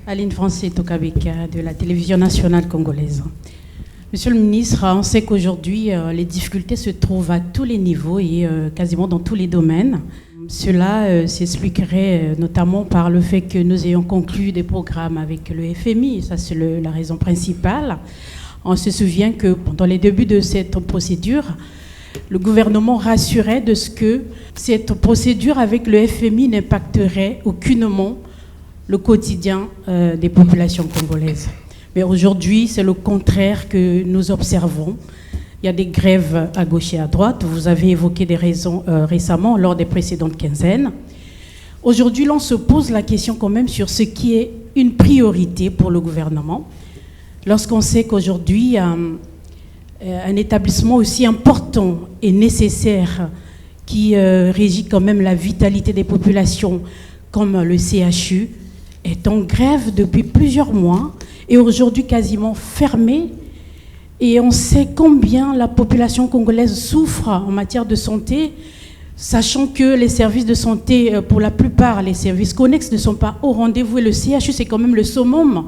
Aline Francis Tokabeka de la télévision nationale congolaise. Monsieur le ministre, on sait qu'aujourd'hui, les difficultés se trouvent à tous les niveaux et quasiment dans tous les domaines. Cela s'expliquerait notamment par le fait que nous ayons conclu des programmes avec le FMI, ça c'est la raison principale. On se souvient que pendant les débuts de cette procédure, le gouvernement rassurait de ce que cette procédure avec le FMI n'impacterait aucunement le quotidien des populations congolaises. Mais aujourd'hui, c'est le contraire que nous observons. Il y a des grèves à gauche et à droite. Vous avez évoqué des raisons récemment lors des précédentes quinzaines. Aujourd'hui, l'on se pose la question quand même sur ce qui est une priorité pour le gouvernement. Lorsqu'on sait qu'aujourd'hui, un établissement aussi important et nécessaire qui régit quand même la vitalité des populations comme le CHU est en grève depuis plusieurs mois et aujourd'hui quasiment fermé. Et on sait combien la population congolaise souffre en matière de santé, sachant que les services de santé, pour la plupart, les services connexes ne sont pas au rendez-vous. Et le CHU, c'est quand même le summum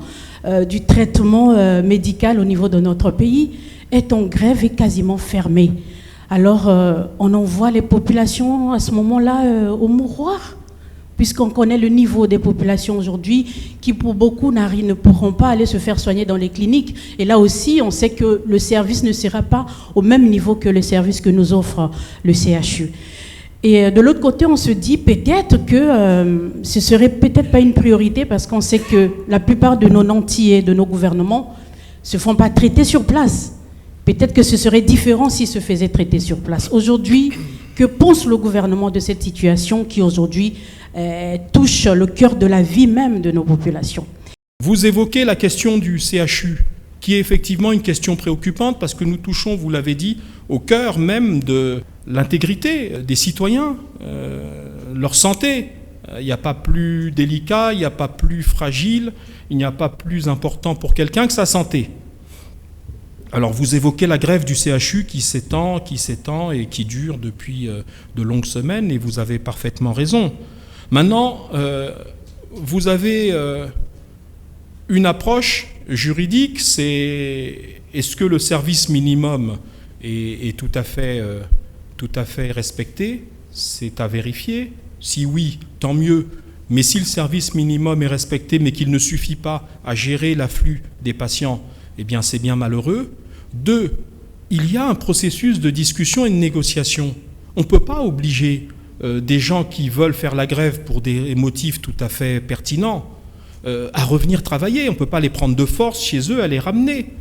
du traitement médical au niveau de notre pays, est en grève et quasiment fermé. Alors, on envoie les populations à ce moment-là au mouroir, puisqu'on connaît le niveau des populations aujourd'hui qui, pour beaucoup, ne pourront pas aller se faire soigner dans les cliniques. Et là aussi, on sait que le service ne sera pas au même niveau que le service que nous offre le CHU. Et de l'autre côté, on se dit peut-être que ce serait peut-être pas une priorité parce qu'on sait que la plupart de nos nantis et de nos gouvernements se font pas traiter sur place. Peut-être que ce serait différent s'ils se faisaient traiter sur place. Aujourd'hui, que pense le gouvernement de cette situation qui aujourd'hui touche le cœur de la vie même de nos populations? Vous évoquez la question du CHU. qui est effectivement une question préoccupante parce que nous touchons, vous l'avez dit, au cœur même de l'intégrité des citoyens, leur santé. Il n'y a pas plus délicat, il n'y a pas plus fragile, il n'y a pas plus important pour quelqu'un que sa santé. Alors vous évoquez la grève du CHU qui s'étend et qui dure depuis de longues semaines, et vous avez parfaitement raison. Maintenant, vous avez une approche juridique, c'est est-ce que le service minimum est tout à fait respecté? C'est à vérifier. Si oui, tant mieux. Mais si le service minimum est respecté, mais qu'il ne suffit pas à gérer l'afflux des patients, eh bien c'est bien malheureux. 2, il y a un processus de discussion et de négociation. On ne peut pas obliger des gens qui veulent faire la grève pour des motifs tout à fait pertinents à revenir travailler. On ne peut pas les prendre de force chez eux, à les ramener.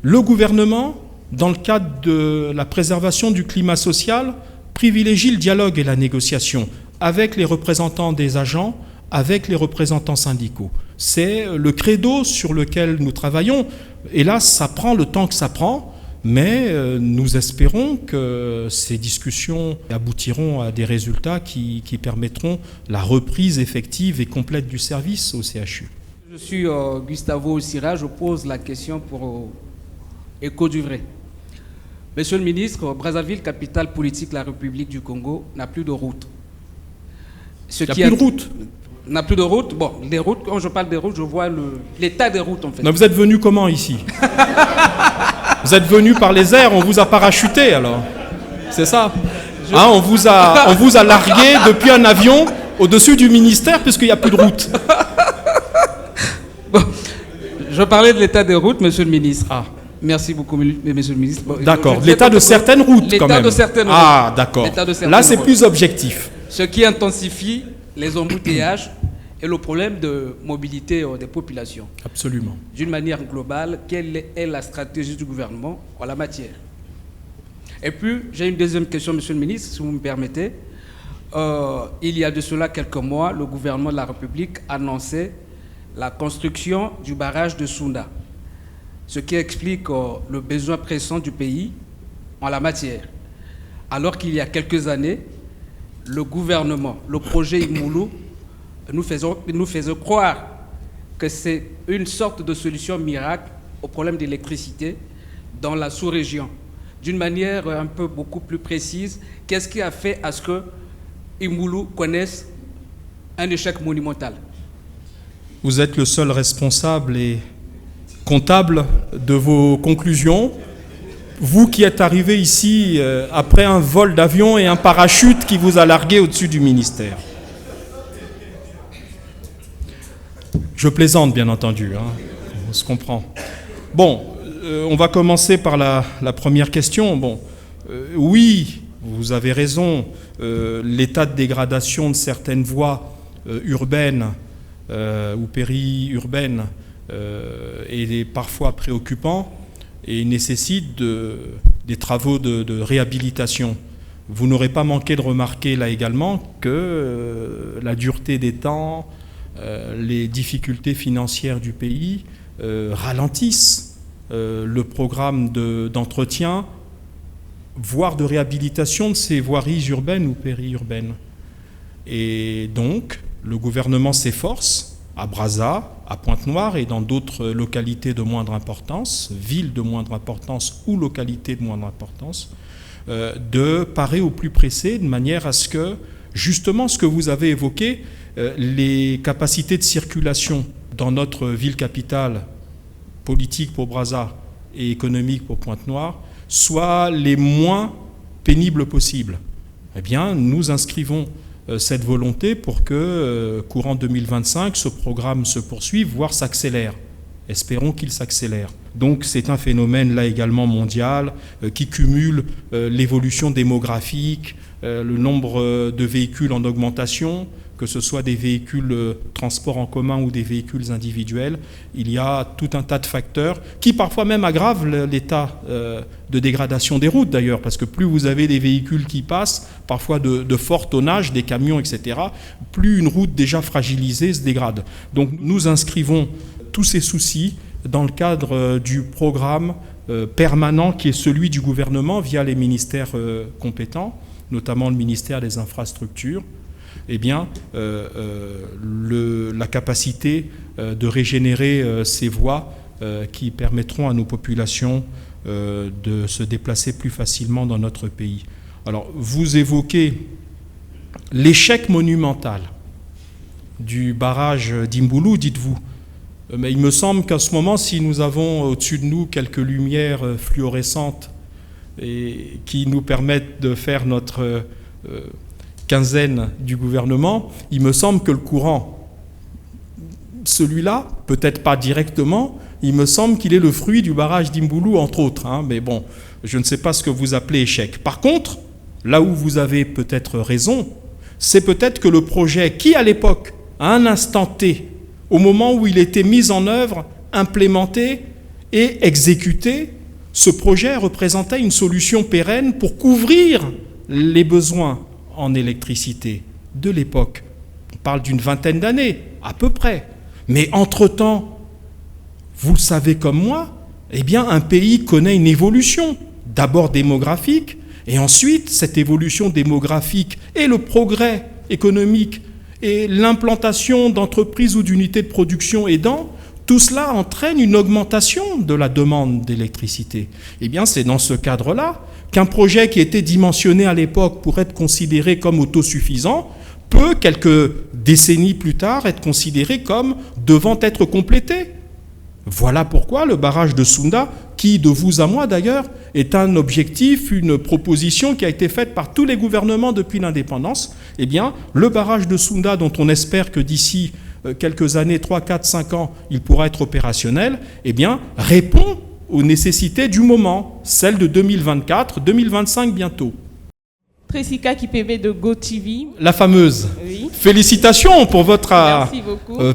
Le gouvernement, dans le cadre de la préservation du climat social, privilégie le dialogue et la négociation avec les représentants des agents, avec les représentants syndicaux. C'est le credo sur lequel nous travaillons. Et là, ça prend le temps que ça prend, mais nous espérons que ces discussions aboutiront à des résultats qui permettront la reprise effective et complète du service au CHU. Je suis Gustavo Sira, je pose la question pour Écho du Vrai. Monsieur le ministre, Brazzaville, capitale politique de la République du Congo, n'a plus de route. Il n'y a plus de route. N'a plus de route. Bon, les routes, quand je parle des routes, je vois l'état des routes en fait. Non, vous êtes venu comment ici? Vous êtes venu par les airs, on vous a parachuté alors. C'est ça. On vous a largué depuis un avion au-dessus du ministère puisqu'il n'y a plus de route. Bon, je parlais de l'état des routes, monsieur le ministre. Merci beaucoup, monsieur le ministre. Bon, d'accord. L'état de certaines routes, quand même. L'état de certaines routes. Ah, d'accord. Là, c'est plus objectif. Ce qui intensifie les embouteillages et le problème de mobilité des populations. Absolument. D'une manière globale, quelle est la stratégie du gouvernement en la matière? Et puis, j'ai une deuxième question, monsieur le ministre, si vous me permettez. Il y a de cela quelques mois, le gouvernement de la République annonçait la construction du barrage de Sounda, ce qui explique le besoin pressant du pays en la matière. Alors qu'il y a quelques années, le gouvernement, le projet Imoulou, nous faisait croire que c'est une sorte de solution miracle au problème d'électricité dans la sous-région. D'une manière un peu beaucoup plus précise, qu'est-ce qui a fait à ce que Imoulou connaisse un échec monumental? Vous êtes le seul responsable et comptable de vos conclusions. Vous qui êtes arrivé ici après un vol d'avion et un parachute qui vous a largué au-dessus du ministère. Je plaisante, bien entendu, on se comprend. Bon, on va commencer par la première question. Bon, oui, vous avez raison, l'état de dégradation de certaines voies urbaines ou périurbaines est parfois préoccupant et nécessite des travaux de réhabilitation. Vous n'aurez pas manqué de remarquer là également que la dureté des temps, les difficultés financières du pays ralentissent le programme d'entretien, voire de réhabilitation de ces voiries urbaines ou périurbaines. Et donc, le gouvernement s'efforce, à Brazza, à Pointe-Noire et dans d'autres localités de moindre importance, villes de moindre importance ou localités de moindre importance, de parer au plus pressé de manière à ce que, justement, ce que vous avez évoqué, les capacités de circulation dans notre ville capitale, politique pour Brazza et économique pour Pointe-Noire, soient les moins pénibles possibles. Eh bien, nous inscrivons cette volonté pour que, courant 2025, ce programme se poursuive, voire s'accélère. Espérons qu'il s'accélère. Donc c'est un phénomène là également mondial qui cumule l'évolution démographique, le nombre de véhicules en augmentation, que ce soit des véhicules transport en commun ou des véhicules individuels. Il y a tout un tas de facteurs qui parfois même aggravent l'état de dégradation des routes d'ailleurs, parce que plus vous avez des véhicules qui passent, parfois de fort tonnage, des camions, etc., plus une route déjà fragilisée se dégrade. Donc nous inscrivons tous ces soucis dans le cadre du programme permanent qui est celui du gouvernement via les ministères compétents, notamment le ministère des Infrastructures, eh bien, la capacité de régénérer ces voies qui permettront à nos populations de se déplacer plus facilement dans notre pays. Alors, vous évoquez l'échec monumental du barrage d'Imboulou, dites-vous. Mais il me semble qu'à ce moment, si nous avons au-dessus de nous quelques lumières fluorescentes et qui nous permettent de faire notre quinzaine du gouvernement, il me semble que le courant, celui-là, peut-être pas directement, il me semble qu'il est le fruit du barrage d'Imboulou, entre autres. Hein, mais bon, je ne sais pas ce que vous appelez échec. Par contre, là où vous avez peut-être raison, c'est peut-être que le projet qui, à l'époque, à un instant T, au moment où il était mis en œuvre, implémenté et exécuté, ce projet représentait une solution pérenne pour couvrir les besoins en électricité de l'époque. On parle d'une vingtaine d'années, à peu près. Mais entre-temps, vous le savez comme moi, eh bien, un pays connaît une évolution, d'abord démographique, et ensuite, cette évolution démographique et le progrès économique et l'implantation d'entreprises ou d'unités de production aidant, tout cela entraîne une augmentation de la demande d'électricité. Eh bien, c'est dans ce cadre-là qu'un projet qui était dimensionné à l'époque pour être considéré comme autosuffisant peut, quelques décennies plus tard, être considéré comme devant être complété. Voilà pourquoi le barrage de Sounda, qui, de vous à moi d'ailleurs, est un objectif, une proposition qui a été faite par tous les gouvernements depuis l'indépendance, eh bien, le barrage de Sounda, dont on espère que d'ici quelques années, 3, 4, 5 ans, il pourra être opérationnel, eh bien, répond aux nécessités du moment, celles de 2024, 2025 bientôt. Tressika Kipebe de GoTV. La fameuse. Oui. Félicitations pour votre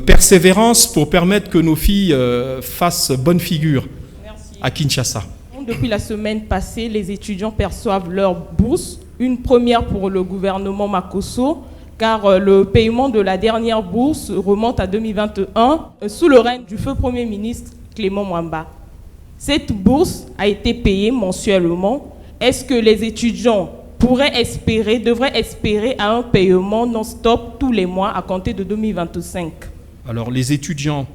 persévérance pour permettre que nos filles fassent bonne figure. Merci. À Kinshasa. Depuis la semaine passée, les étudiants perçoivent leur bourse, une première pour le gouvernement Makosso, car le paiement de la dernière bourse remonte à 2021 sous le règne du feu Premier ministre Clément Mwamba. Cette bourse a été payée mensuellement. Est-ce que les étudiants devraient espérer à un paiement non-stop tous les mois à compter de 2025? Alors, les étudiants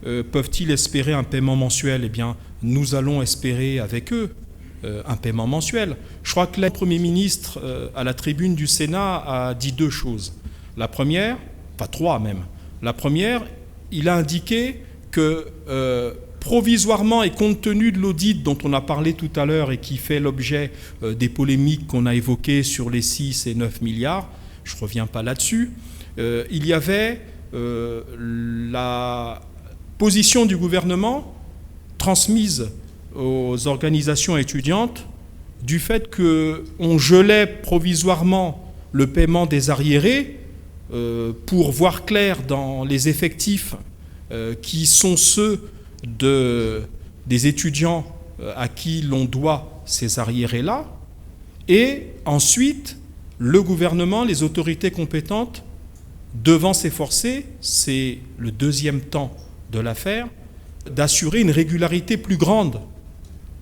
peuvent-ils espérer un paiement mensuel? Eh bien, nous allons espérer avec eux un paiement mensuel. Je crois que le Premier ministre, à la tribune du Sénat, a dit deux choses. La première, pas trois même, la première, il a indiqué que provisoirement et compte tenu de l'audit dont on a parlé tout à l'heure et qui fait l'objet des polémiques qu'on a évoquées sur les 6 et 9 milliards, je ne reviens pas là-dessus, il y avait la position du gouvernement transmise aux organisations étudiantes du fait qu'on gelait provisoirement le paiement des arriérés pour voir clair dans les effectifs qui sont ceux des étudiants à qui l'on doit ces arriérés-là, et ensuite le gouvernement, les autorités compétentes devant s'efforcer, c'est le deuxième temps de l'affaire, d'assurer une régularité plus grande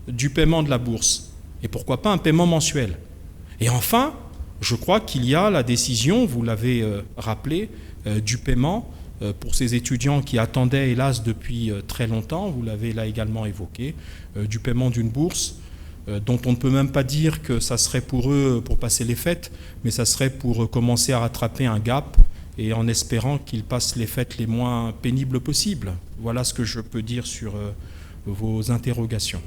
du paiement de la bourse, et pourquoi pas un paiement mensuel. Et enfin, je crois qu'il y a la décision, vous l'avez rappelé, du paiement pour ces étudiants qui attendaient, hélas, depuis très longtemps, vous l'avez là également évoqué, du paiement d'une bourse dont on ne peut même pas dire que ça serait pour eux pour passer les fêtes, mais ça serait pour commencer à rattraper un gap et en espérant qu'ils passent les fêtes les moins pénibles possibles. Voilà ce que je peux dire sur vos interrogations.